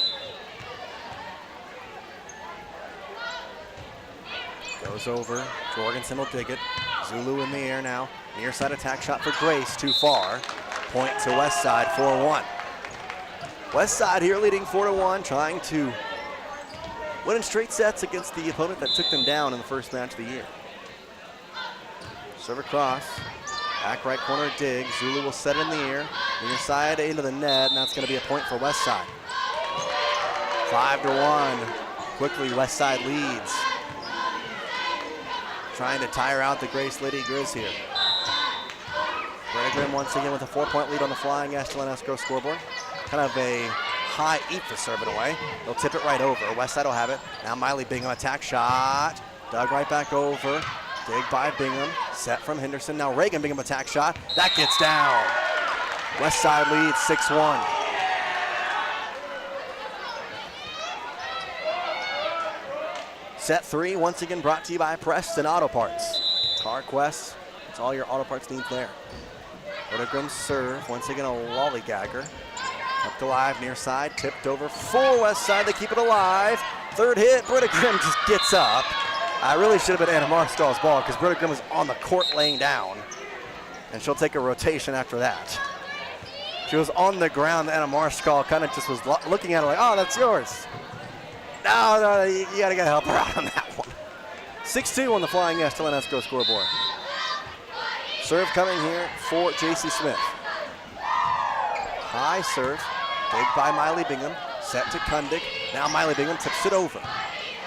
Goes over. Jorgensen will dig it. Zulu in the air now. Near side attack shot for Grace. Too far. Point to West Side, 4-1. West Side here leading 4-1, trying to win in straight sets against the opponent that took them down in the first match of the year. Serve across. Back right corner dig. Zulu will set it in the air. Near side into the net, and that's going to be a point for West Side. 5-1. Quickly, West Side leads. Trying to tire out the Grace Lady Grizz here. Britta Grimm once again with a 4-point lead on the Flying Esco scoreboard. Kind of a high Ephus serve in a way. They'll tip it right over. West Side will have it. Now Miley Bingham attack shot. Dug right back over. Dig by Bingham. Set from Henderson. Now Reagan Bingham attack shot. That gets down. West Side leads 6-1. Set 3 once again brought to you by Preston Auto Parts. CarQuest. It's all your auto parts needs there. Britta Grimm serve. Once again a lollygagger. Kept alive near side, tipped over for West Side. They keep it alive. Third hit, Britta Grimm just gets up. I really should have been Anna Marscall's ball because Britta Grimm is on the court laying down. And she'll take a rotation after that. She was on the ground. Anna Marskall kind of just was looking at her like, oh, that's yours. No, you gotta help her out on that one. 6-2 on the Flying Esco scoreboard. Serve coming here for Jace Smith. High serve, dig by Miley Bingham, set to Kundick. Now Miley Bingham tips it over.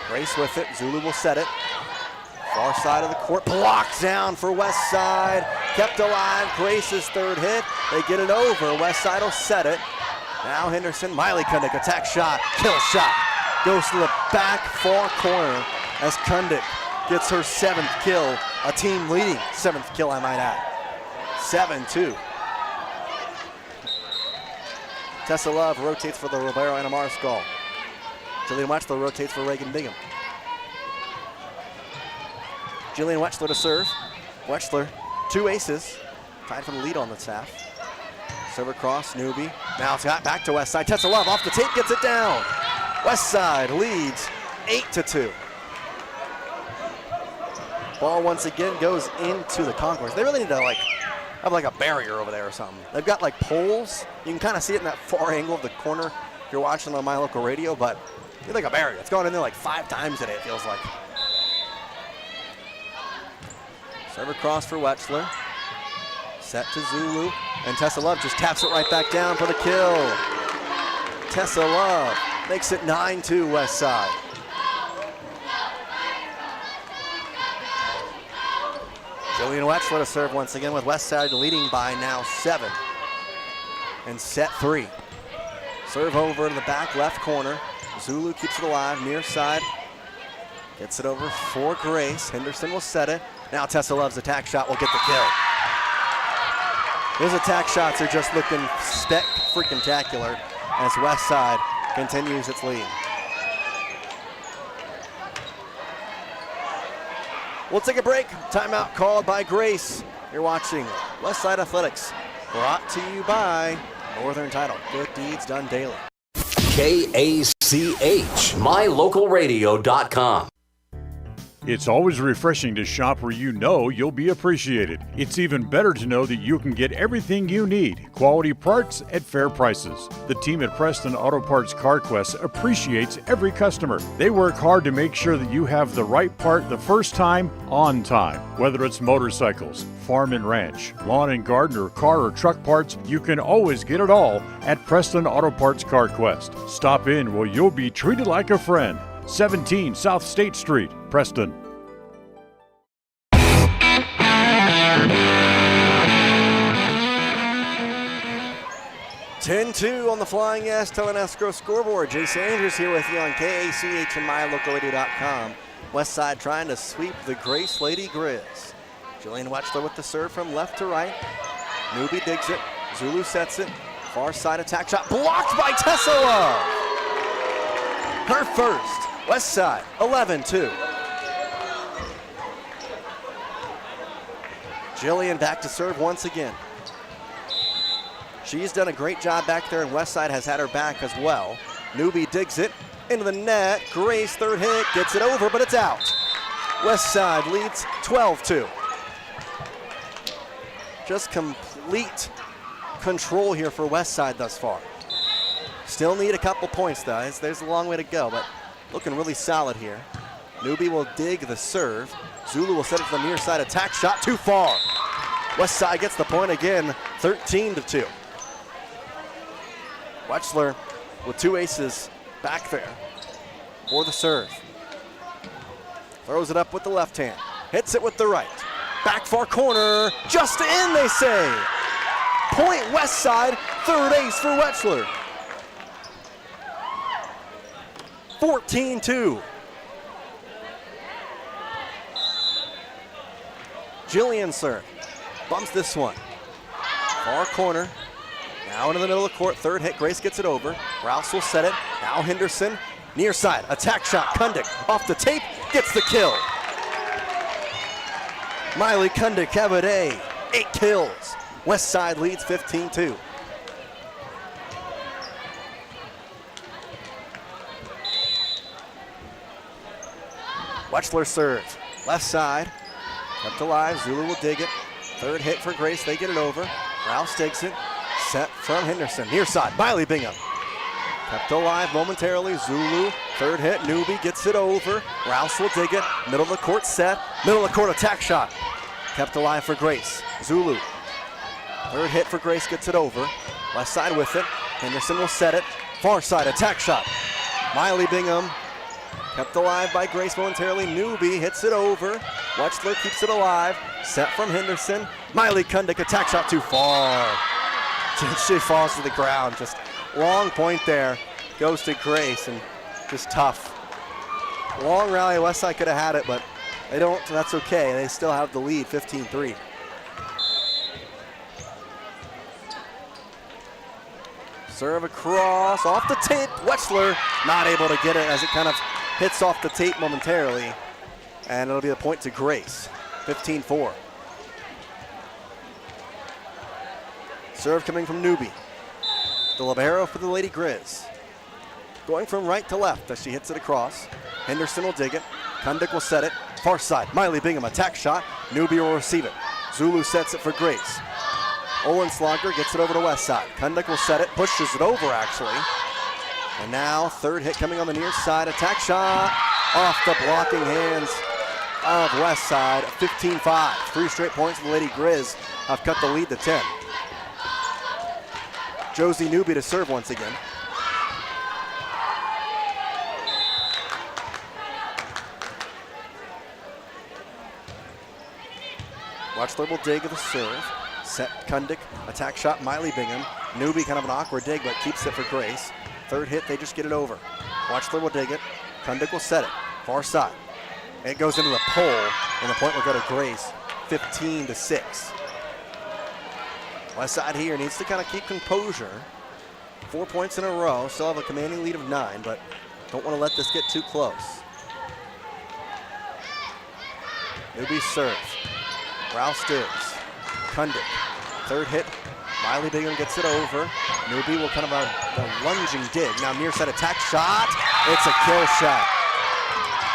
Grace with it, Zulu will set it. Far side of the court, blocked down for West Side. Kept alive, Grace's third hit. They get it over, West Side will set it. Now Henderson, Miley Kundick, attack shot, kill shot. Goes to the back far corner as Kundick gets her 7th kill. A team leading 7th kill, I might add. 7-2. Tessa Love rotates for the Roberto Anna Marscall. Jillian Wechsler rotates for Reagan Bingham. Jillian Wechsler to serve. Wechsler, 2 aces. Tied for the lead on this half. Serve across, Newby. Now it's got back to West Side. Tessa Love off the tape, gets it down. West Side leads 8-2. Ball once again goes into the concourse. They really need to have a barrier over there or something. They've got poles. You can kind of see it in that far angle of the corner if you're watching on My Local Radio, but it's like a barrier. It's gone in there 5 times today, it feels like. Serve across for Wechsler. Set to Zulu, and Tessa Love just taps it right back down for the kill. Tessa Love makes it 9-2 West Side. Jillian Wechsler to serve once again with West Side leading by now 7. And set 3. Serve over to the back left corner. Zulu keeps it alive, near side. Gets it over for Grace. Henderson will set it. Now Tessa Love's attack shot will get the kill. Those attack shots are just looking freaking-tacular as West Side continues its lead. We'll take a break. Timeout called by Grace. You're watching West Side Athletics, brought to you by Northern Title. Good deeds done daily. KACH, mylocalradio.com. It's always refreshing to shop where you know you'll be appreciated. It's even better to know that you can get everything you need, quality parts at fair prices. The team at Preston Auto Parts CarQuest appreciates every customer. They work hard to make sure that you have the right part the first time, on time. Whether it's motorcycles, farm and ranch, lawn and garden, or car or truck parts, you can always get it all at Preston Auto Parts CarQuest. Stop in where you'll be treated like a friend. 17 South State Street, Preston. (10-2) on the Flying S Telenesco scoreboard. Jace Andrews here with you on KACH and MyLocalRadio.com. Westside trying to sweep the Grace Lady Grizz. Jillian Wechsler with the serve from left to right. Newbie digs it. Zulu sets it. Far side attack shot blocked by Tessa Love. Her first. Westside 11-2. Jillian back to serve once again. She's done a great job back there, and Westside has had her back as well. Newbie digs it into the net. Grace, third hit, gets it over, but it's out. Westside leads 12-2. Just complete control here for Westside thus far. Still need a couple points, though. There's a long way to go, but looking really solid here. Newbie will dig the serve. Zulu will set it to the near side attack shot, too far. Westside gets the point again, 13-2. Wechsler with two aces back there for the serve. Throws it up with the left hand, hits it with the right. Back far corner, just in, they say. Point Westside, third ace for Wechsler. 14-2. Jillian serve, bumps this one. Far corner, now into the middle of the court, third hit, Grace gets it over. Rouse will set it, now Henderson, near side, attack shot, Kundick off the tape, gets the kill. Miley Kundick have a day, 8 kills. Westside leads 15-2. Wechsler serves, left side, kept alive, Zulu will dig it. Third hit for Grace, they get it over. Rouse takes it, set from Henderson, near side, Miley Bingham. Kept alive momentarily, Zulu, third hit, Newbie gets it over. Rouse will dig it, middle of the court set, middle of the court attack shot. Kept alive for Grace, Zulu. Third hit for Grace, gets it over. Left side with it, Henderson will set it. Far side attack shot. Miley Bingham kept alive by Grace momentarily. Newbie hits it over. Wechsler keeps it alive. Set from Henderson. Miley Kundick, attack shot too far. She falls to the ground. Just long point there. Goes to Grace and just tough. Long rally, Westside could have had it, but they don't, so that's okay. They still have the lead, 15-3. Serve across, off the tape. Wechsler not able to get it as it kind of hits off the tape momentarily. And it'll be a point to Grace, 15-4. Serve coming from Newbie. The libero for the Lady Grizz. Going from right to left as she hits it across. Henderson will dig it. Kundick will set it. Far side, Miley Bingham, attack shot. Newbie will receive it. Zulu sets it for Grace. Olenslager gets it over to Westside. Kundick will set it, pushes it over actually. And now third hit coming on the near side, attack shot off the blocking hands of Westside, 15-5. 3 straight points for the Lady Grizz have cut the lead to 10. Josie Newbie to serve once again. Wechsler will dig the serve. Set Kundick, attack shot, Miley Bingham. Newbie kind of an awkward dig, but keeps it for Grace. Third hit, they just get it over. Wechsler will dig it. Kundick will set it. Far side. It goes into the pole, and the point will go to Grace, 15-6. Westside here needs to kind of keep composure. 4 points in a row, still have a commanding lead of 9, but don't want to let this get too close. Newbie serve. Rouse digs. Kundick. Third hit. Miley Bingham gets it over. Newbie will kind of a lunging dig. Now near side attack shot. It's a kill shot.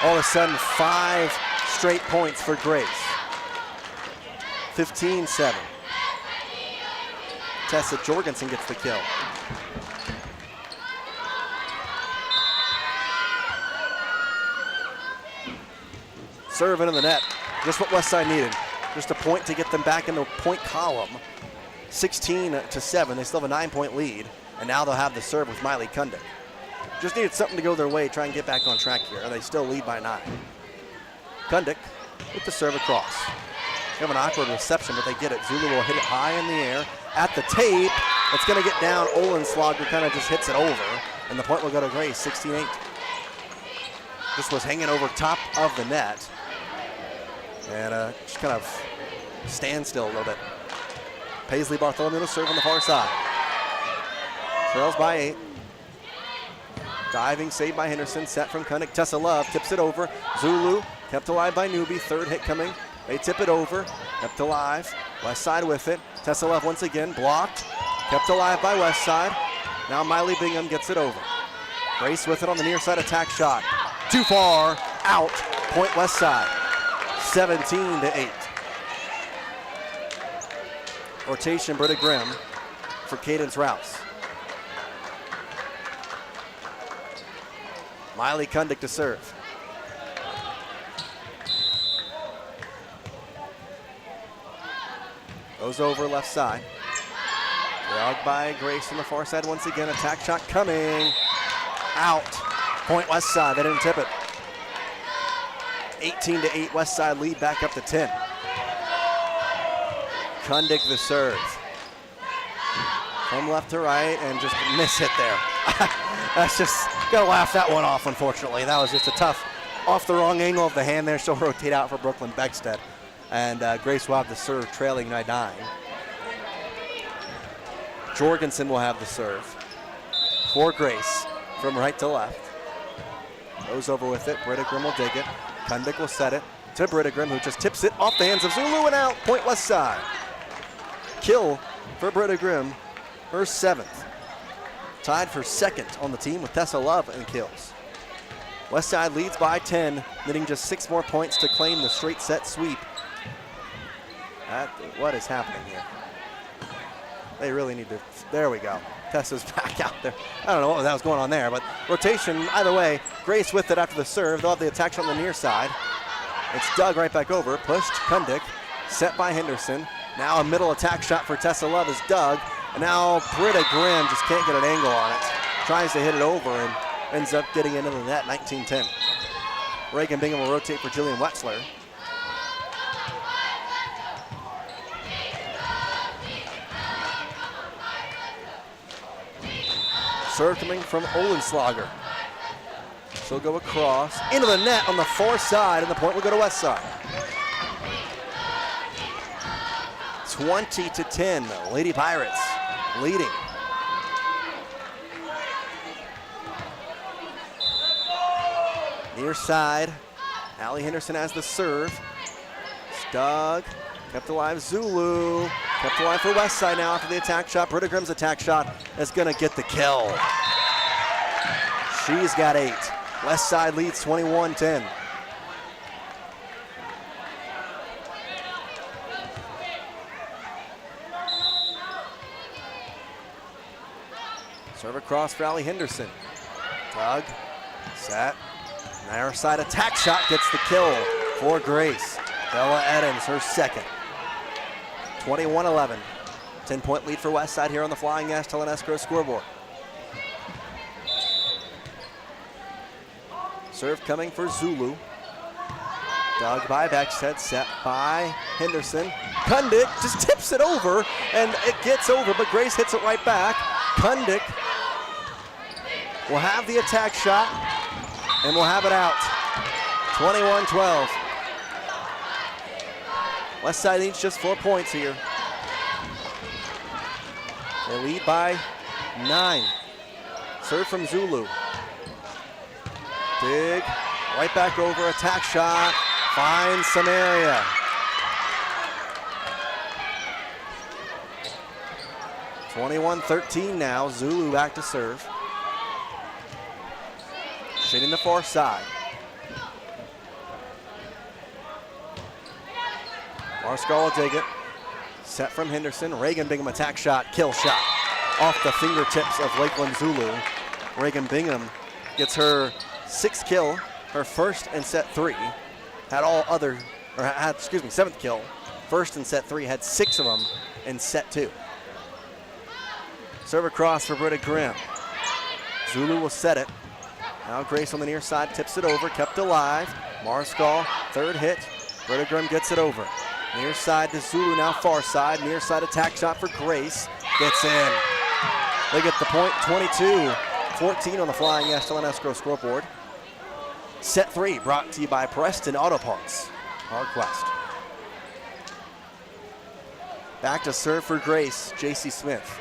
All of a sudden 5 straight points for Grace. 15-7. Tessa Jorgensen gets the kill. Serve into the net. Just what Westside needed. Just a point to get them back into point column. 16-7. They still have a 9-point lead. And now they'll have the serve with Miley Kundick. Just needed something to go their way, try and get back on track here. They still lead by 9. Kundick with the serve across. They have an awkward reception, but they get it. Zulu will hit it high in the air. At the tape, it's going to get down. Olenslogger kind of just hits it over. And the point will go to Grace, 16-8. This was hanging over top of the net. And just kind of standstill a little bit. Paisley Bartholomew to serve on the far side. Trails by 8. Diving save by Henderson. Set from Kundick. Tessa Love tips it over. Zulu kept alive by Newby. Third hit coming. They tip it over. Kept alive. Westside with it. Tessa Love once again blocked. Kept alive by Westside. Now Miley Bingham gets it over. Grace with it on the near side attack shot. Too far. Out. Point Westside. 17-8. Rotation Britta Grimm for Cadence Rouse. Miley Kundick to serve. Goes over left side. Dragged by Grace on the far side once again. Attack shot coming. Out. Point Westside. They didn't tip it. 18-8 Westside lead back up to 10. Kundick the serve. From left to right and just miss hit there. That's just, gotta laugh that one off, unfortunately. That was just a tough, off the wrong angle of the hand there. She'll rotate out for Brooklyn Beckstead. And Grace will have the serve trailing 9-9. Jorgensen will have the serve for Grace from right to left. Goes over with it. Britta Grimm will dig it. Kundick will set it to Britta Grimm, who just tips it off the hands of Zulu and out. Point Westside. Kill for Britta Grimm, her 7th. Tied for 2nd on the team with Tessa Love in kills. Westside leads by 10, needing just 6 more points to claim the straight set sweep. What is happening here? They really need to, there we go. Tessa's back out there. I don't know what was going on there, but rotation either way. Grace with it after the serve. They'll have the attack shot on the near side. It's dug right back over, pushed, Kundick, set by Henderson. Now a middle attack shot for Tessa Love is dug. And now Britta Grimm just can't get an angle on it. Tries to hit it over and ends up getting into the net, 19-10. Reagan Bingham will rotate for Jillian Wetzler. Serve coming from Olenslogger. She'll go across into the net on the far side, and the point will go to Westside. 20-10, Lady Pirates leading. Near side, Allie Henderson has the serve. Stug, kept alive Zulu. Kept alive for Westside now after the attack shot. Britta Grimm's attack shot is gonna get the kill. She's got 8. Westside leads 21-10. Serve across for Allie Henderson. Tug, set, narrow side attack shot gets the kill for Grace. Bella Adams, her 2nd. 21-11. 10-point lead for Westside here on the Flying Ash Telenesco scoreboard. Serve coming for Zulu. Dug by Beckstead, set by Henderson. Kundick just tips it over, and it gets over, but Grace hits it right back. Kundick will have the attack shot, and will have it out. 21-12. Westside needs just 4 points here. They lead by 9. Serve from Zulu. Dig, right back over, attack shot, finds some area. (21-13) now, Zulu back to serve. Shooting the far side. Marscal will dig it. Set from Henderson. Reagan Bingham attack shot, kill shot. Off the fingertips of Lakeland Zulu. Reagan Bingham gets her 6th kill, her first in set 3. Seventh kill. First in set 3, had 6 of them in set 2. Serve across for Britta Grimm. Zulu will set it. Now Grace on the near side tips it over, kept alive. Marscal, 3rd hit. Britta Grimm gets it over. Near side to Zulu, now far side. Near side attack shot for Grace. Gets in. They get the point, 22-14 on the Flying Estel and Escrow scoreboard. Set 3 brought to you by Preston Auto Parts. Hardquest. Back to serve for Grace, Jace Smith.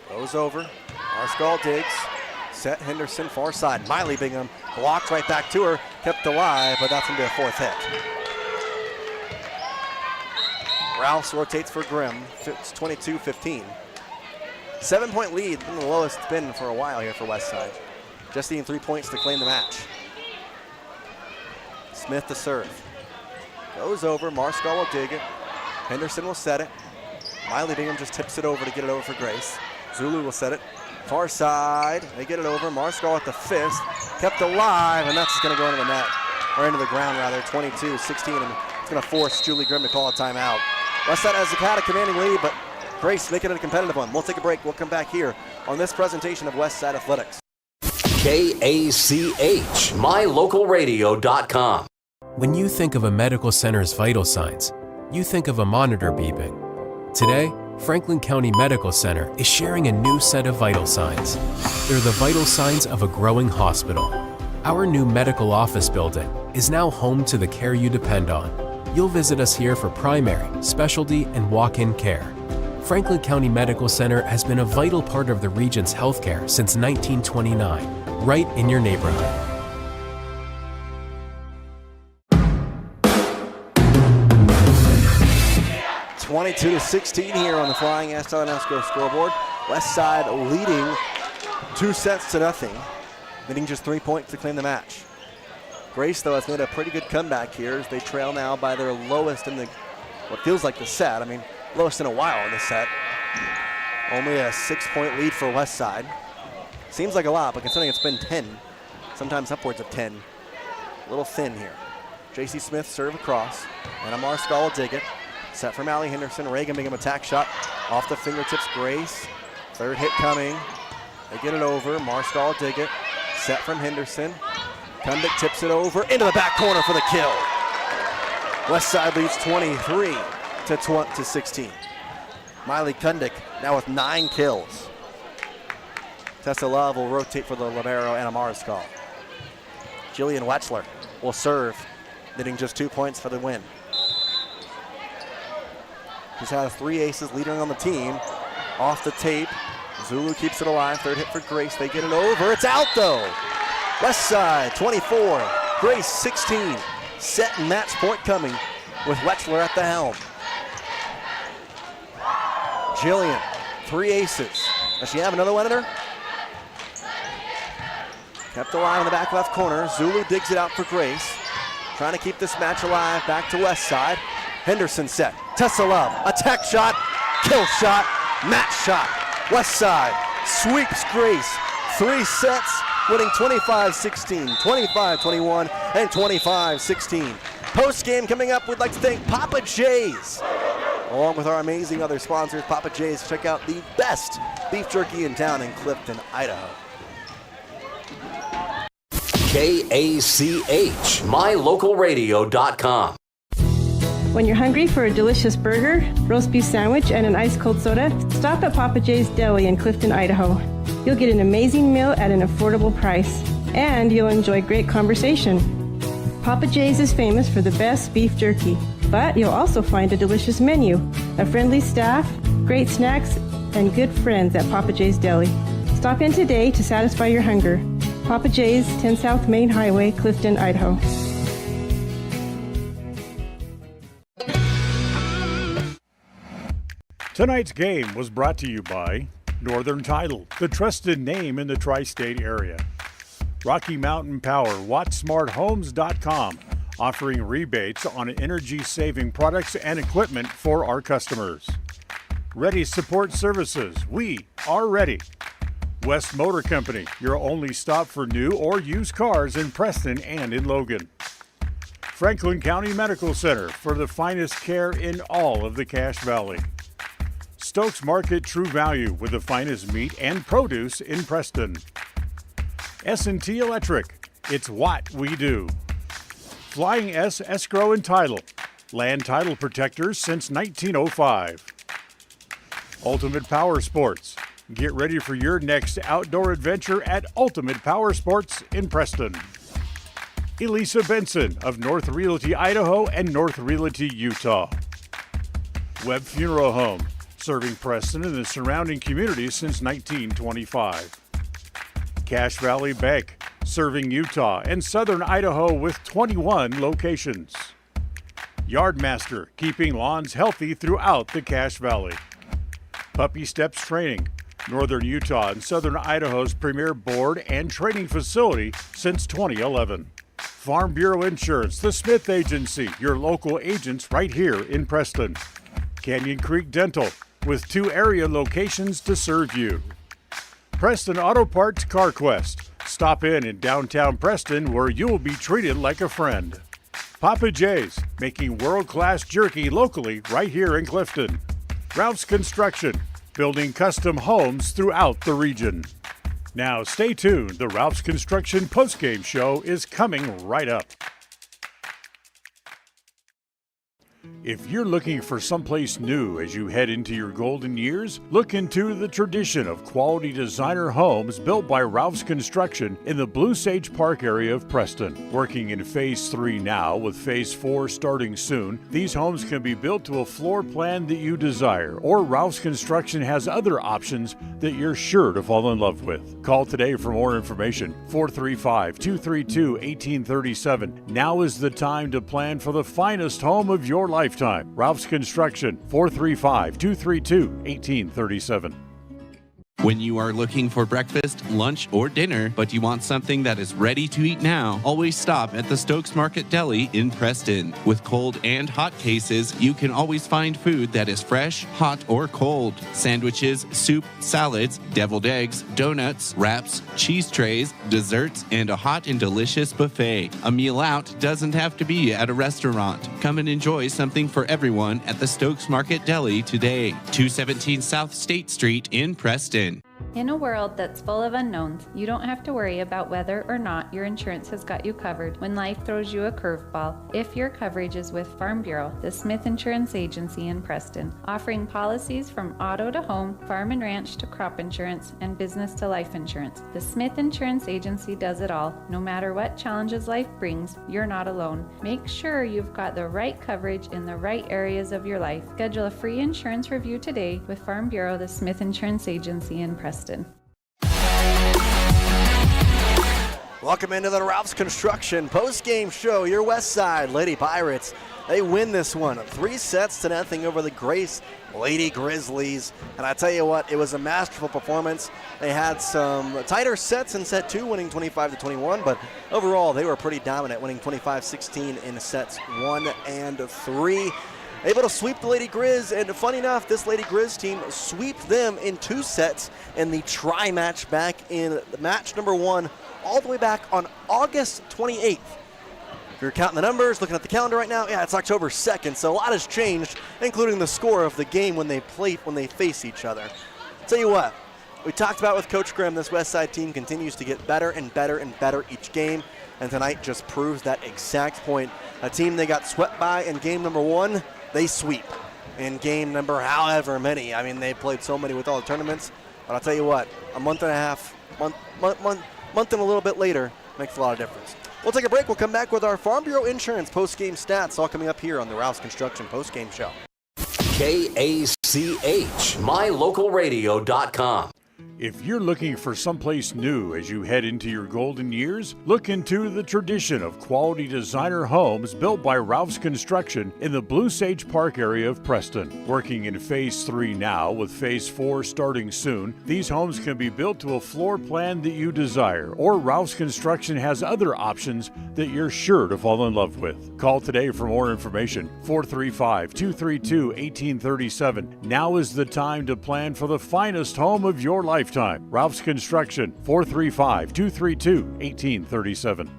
Goes over, Marscal digs, set Henderson far side. Miley Bingham blocked right back to her, kept alive, but that's into a 4th hit. Rouse rotates for Grimm, it's 22-15. 7-point lead, the lowest it's been for a while here for Westside. Just needing 3 points to claim the match. Smith to serve. Goes over, Marscal will dig it. Henderson will set it. Miley Bingham just tips it over to get it over for Grace. Zulu will set it. Far side, they get it over. Marscal at the fist, kept alive, and that's going to go into the net, or into the ground rather, 22-16, and it's going to force Julie Grimm to call a timeout. Westside has had a commanding lead, but Grace making it a competitive one. We'll take a break. We'll come back here on this presentation of Westside Athletics. KACH, mylocalradio.com. When you think of a medical center's vital signs, you think of a monitor beeping. Today, Franklin County Medical Center is sharing a new set of vital signs. They're the vital signs of a growing hospital. Our new medical office building is now home to the care you depend on. You'll visit us here for primary, specialty, and walk-in care. Franklin County Medical Center has been a vital part of the region's healthcare since 1929, right in your neighborhood. (22-16) here on the Flying Estel and Escrow scoreboard. Westside leading 2-0, needing just 3 points to claim the match. Grace, though, has made a pretty good comeback here as they trail now by their lowest in what feels like the set. I mean, lowest in a while in this set. Only a 6-point lead for Westside. Seems like a lot, but considering it's been 10, sometimes upwards of 10, a little thin here. Jace Smith serve across, and Marscal will dig it. Set from Allie Henderson. Reagan Bingham attack shot off the fingertips. Grace. 3rd hit coming. They get it over. Marscal dig it. Set from Henderson. Kundick tips it over into the back corner for the kill. Westside leads 23-16. Miley Kundick now with 9 kills. Tessa Love will rotate for the libero and Marscal. Jillian Wechsler will serve, netting just 2 points for the win. She's had 3 aces leading on the team. Off the tape, Zulu keeps it alive. 3rd hit for Grace. They get it over. It's out though. Westside 24, Grace 16. Set and match point coming with Wechsler at the helm. Jillian, 3 aces. Does she have another one in her? Kept alive in the back left corner. Zulu digs it out for Grace. Trying to keep this match alive. Back to Westside. Henderson set. Tessa Love, attack shot, kill shot, match shot. Westside sweeps Grace. 3 sets, winning 25-16, 25-21, and 25-16. Post game coming up, we'd like to thank Papa J's. Along with our amazing other sponsors, Papa J's, check out the best beef jerky in town in Clifton, Idaho. KACH, mylocalradio.com. When you're hungry for a delicious burger, roast beef sandwich, and an ice-cold soda, stop at Papa J's Deli in Clifton, Idaho. You'll get an amazing meal at an affordable price, and you'll enjoy great conversation. Papa J's is famous for the best beef jerky, but you'll also find a delicious menu, a friendly staff, great snacks, and good friends at Papa J's Deli. Stop in today to satisfy your hunger. Papa J's, 10 South Main Highway, Clifton, Idaho. Tonight's game was brought to you by Northern Title, the trusted name in the tri-state area. Rocky Mountain Power, WattSmartHomes.com, offering rebates on energy-saving products and equipment for our customers. Ready Support Services, we are ready. West Motor Company, your only stop for new or used cars in Preston and in Logan. Franklin County Medical Center for the finest care in all of the Cache Valley. Stokes Market True Value with the finest meat and produce in Preston. S&T Electric, it's what we do. Flying S Escrow and Title, land title protectors since 1905. Ultimate Power Sports, get ready for your next outdoor adventure at Ultimate Power Sports in Preston. Elisa Benson of North Realty, Idaho and North Realty, Utah. Webb Funeral Home, serving Preston and the surrounding communities since 1925. Cache Valley Bank, serving Utah and southern Idaho with 21 locations. Yardmaster, keeping lawns healthy throughout the Cache Valley. Puppy Steps Training, northern Utah and southern Idaho's premier board and training facility since 2011. Farm Bureau Insurance, the Smith Agency, your local agents right here in Preston. Canyon Creek Dental, with 2 area locations to serve you. Preston Auto Parts CarQuest, stop in downtown Preston where you will be treated like a friend. Papa J's, making world-class jerky locally right here in Clifton. Ralph's Construction, building custom homes throughout the region. Now stay tuned, the Ralph's Construction postgame show is coming right up. If you're looking for someplace new as you head into your golden years, look into the tradition of quality designer homes built by Ralph's Construction in the Blue Sage Park area of Preston. Working in Phase 3 now, with Phase 4 starting soon, these homes can be built to a floor plan that you desire, or Ralph's Construction has other options that you're sure to fall in love with. Call today for more information, 435-232-1837. Now is the time to plan for the finest home of your lifetime. Ralph's Construction, 435-232-1837. When you are looking for breakfast, lunch, or dinner, but you want something that is ready to eat now, always stop at the Stokes Market Deli in Preston. With cold and hot cases, you can always find food that is fresh, hot, or cold. Sandwiches, soup, salads, deviled eggs, donuts, wraps, cheese trays, desserts, and a hot and delicious buffet. A meal out doesn't have to be at a restaurant. Come and enjoy something for everyone at the Stokes Market Deli today. 217 South State Street in Preston. In a world that's full of unknowns, you don't have to worry about whether or not your insurance has got you covered when life throws you a curveball if your coverage is with Farm Bureau, the Smith Insurance Agency in Preston, offering policies from auto to home, farm and ranch to crop insurance, and business to life insurance. The Smith Insurance Agency does it all. No matter what challenges life brings, you're not alone. Make sure you've got the right coverage in the right areas of your life. Schedule a free insurance review today with Farm Bureau, the Smith Insurance Agency in Preston. Welcome into the Ralph's Construction post-game show. Your West Side Lady Pirates, they win this one 3-0 over the Grace Lady Grizzlies. And I tell you what, it was a masterful performance. They had some tighter sets in set 2, winning 25-21, but overall they were pretty dominant, winning 25-16 in sets 1 and 3. Able to sweep the Lady Grizz, and funny enough, this Lady Grizz team swept them in 2 sets in the tri-match back in match number 1, all the way back on August 28th. If you're counting the numbers, looking at the calendar right now, yeah, it's October 2nd, so a lot has changed, including the score of the game when they face each other. Tell you what, we talked about with Coach Grimm, this West Side team continues to get better and better and better each game, and tonight just proves that exact point. A team they got swept by in game number 1, they sweep in game number however many. I mean, they played so many with all the tournaments. But I'll tell you what, a month and a little bit later makes a lot of difference. We'll take a break. We'll come back with our Farm Bureau Insurance post-game stats, all coming up here on the Ralph's Construction post-game show. KACH, mylocalradio.com. If you're looking for someplace new as you head into your golden years, look into the tradition of quality designer homes built by Ralph's Construction in the Blue Sage Park area of Preston. Working in Phase 3 now, with Phase 4 starting soon, these homes can be built to a floor plan that you desire, or Ralph's Construction has other options that you're sure to fall in love with. Call today for more information. 435-232-1837. Now is the time to plan for the finest home of your lifetime. Ralph's Construction, 435-232-1837.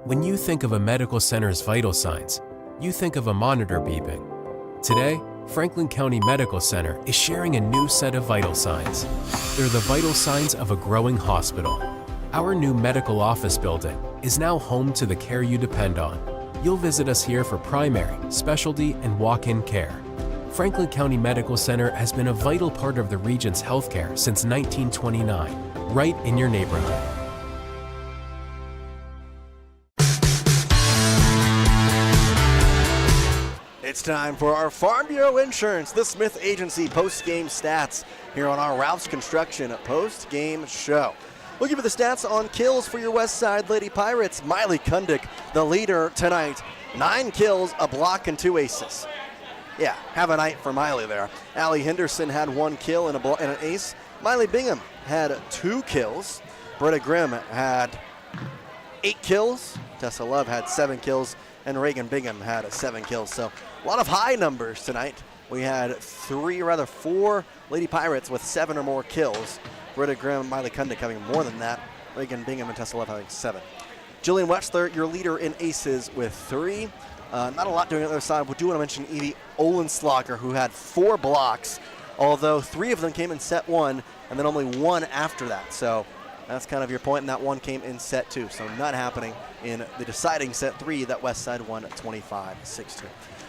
When you think of a medical center's vital signs, you think of a monitor beeping. Today, Franklin County Medical Center is sharing a new set of vital signs. They're the vital signs of a growing hospital. Our new medical office building is now home to the care you depend on. You'll visit us here for primary, specialty, and walk-in care. Franklin County Medical Center has been a vital part of the region's healthcare since 1929, right in your neighborhood. It's time for our Farm Bureau Insurance, the Smith Agency post-game stats here on our Ralph's Construction post-game show. We'll give you the stats on kills for your West Side Lady Pirates. Miley Kundick, the leader tonight, 9 kills, a block, and 2 aces. Yeah, have a night for Miley there. Allie Henderson had 1 kill and an ace. Miley Bingham had 2 kills. Britta Grimm had 8 kills. Tessa Love had 7 kills. And Reagan Bingham had 7 kills. So a lot of high numbers tonight. We had 4 Lady Pirates with 7 or more kills. Britta Grimm and Miley Kundick having more than that. Reagan Bingham and Tessa Love having 7. Jillian Wechsler, your leader in aces with 3. Not a lot doing on the other side. We do want to mention Evie Olenslager, who had 4 blocks, although 3 of them came in set 1, and then only 1 after that. So that's kind of your point, and that 1 came in set 2. So not happening in the deciding set 3 that West Side won at 25-6-2.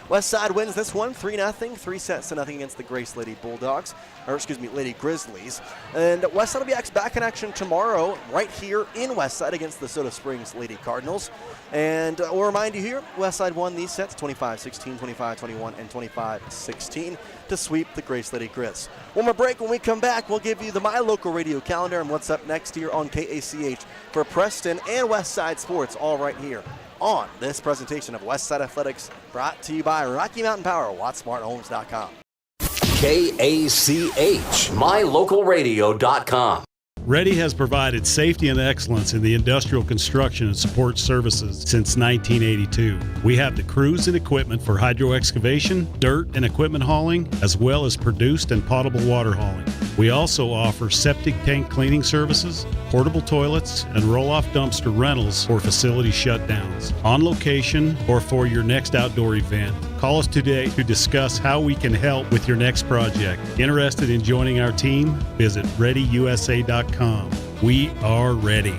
West Side wins this one 3-0, 3 sets to nothing against the Grace Lady Bulldogs, Lady Grizzlies. And West Side will be back in action tomorrow right here in West Side against the Soda Springs Lady Cardinals. And we'll remind you here, West Side won these sets 25-16, 25-21, and 25-16 to sweep the Grace Lady Grizz. One more break. When we come back, we'll give you the My Local Radio calendar and what's up next here on KACH for Preston and West Side Sports, all right here on this presentation of West Side Athletics, brought to you by Rocky Mountain Power, WattsmartHomes.com. KACH, MyLocalRadio.com. Ready has provided safety and excellence in the industrial construction and support services since 1982. We have the crews and equipment for hydro excavation, dirt and equipment hauling, as well as produced and potable water hauling. We also offer septic tank cleaning services, portable toilets, and roll-off dumpster rentals for facility shutdowns, on location, or for your next outdoor event. Call us today to discuss how we can help with your next project. Interested in joining our team? Visit ReadyUSA.com. We are ready.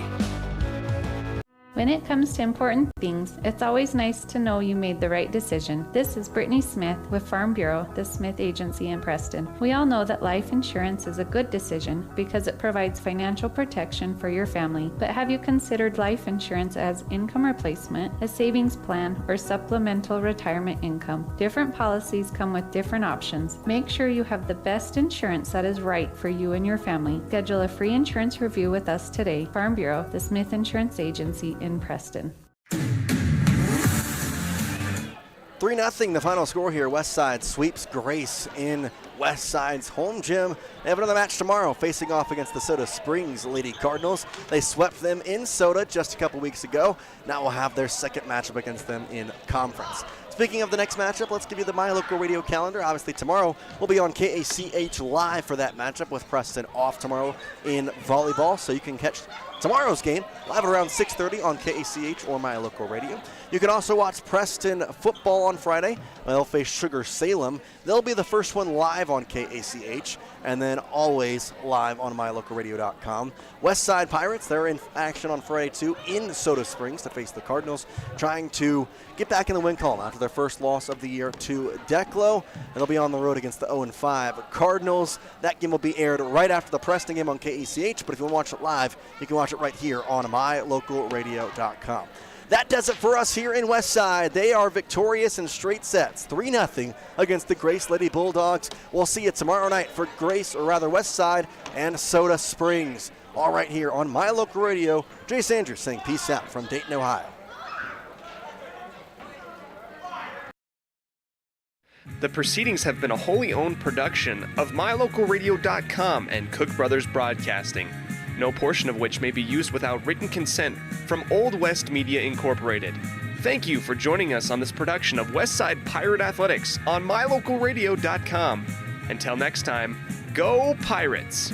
When it comes to important things, it's always nice to know you made the right decision. This is Brittany Smith with Farm Bureau, the Smith Agency in Preston. We all know that life insurance is a good decision because it provides financial protection for your family. But have you considered life insurance as income replacement, a savings plan, or supplemental retirement income? Different policies come with different options. Make sure you have the best insurance that is right for you and your family. Schedule a free insurance review with us today. Farm Bureau, the Smith Insurance Agency in Preston. 3-0, the final score here. West Side sweeps Grace in West Side's home gym. They have another match tomorrow, facing off against the Soda Springs Lady Cardinals. They swept them in Soda just a couple weeks ago. Now we'll have their second matchup against them in conference. Speaking of the next matchup, let's give you the My Local Radio calendar. Obviously, tomorrow we'll be on KACH live for that matchup with Preston off tomorrow in volleyball, so you can catch tomorrow's game live at around 6:30 on KACH or My Local Radio. You can also watch Preston football on Friday. They'll face Sugar Salem. They'll be the first one live on KACH and then always live on MyLocalRadio.com. West Side Pirates, they're in action on Friday too in Soda Springs to face the Cardinals, trying to get back in the win column after their first loss of the year to Declo. And they'll be on the road against the 0-5 Cardinals. That game will be aired right after the Preston game on KACH, but if you want to watch it live, you can watch it right here on MyLocalRadio.com. That does it for us here in Westside. They are victorious in straight sets, 3-0 against the Grace Lady Bulldogs. We'll see you tomorrow night for Westside and Soda Springs. All right here on My Local Radio, Jace Andrews saying peace out from Dayton, Ohio. The proceedings have been a wholly owned production of MyLocalRadio.com and Cook Brothers Broadcasting, no portion of which may be used without written consent from Old West Media Incorporated. Thank you for joining us on this production of Westside Pirate Athletics on MyLocalRadio.com. Until next time, go Pirates!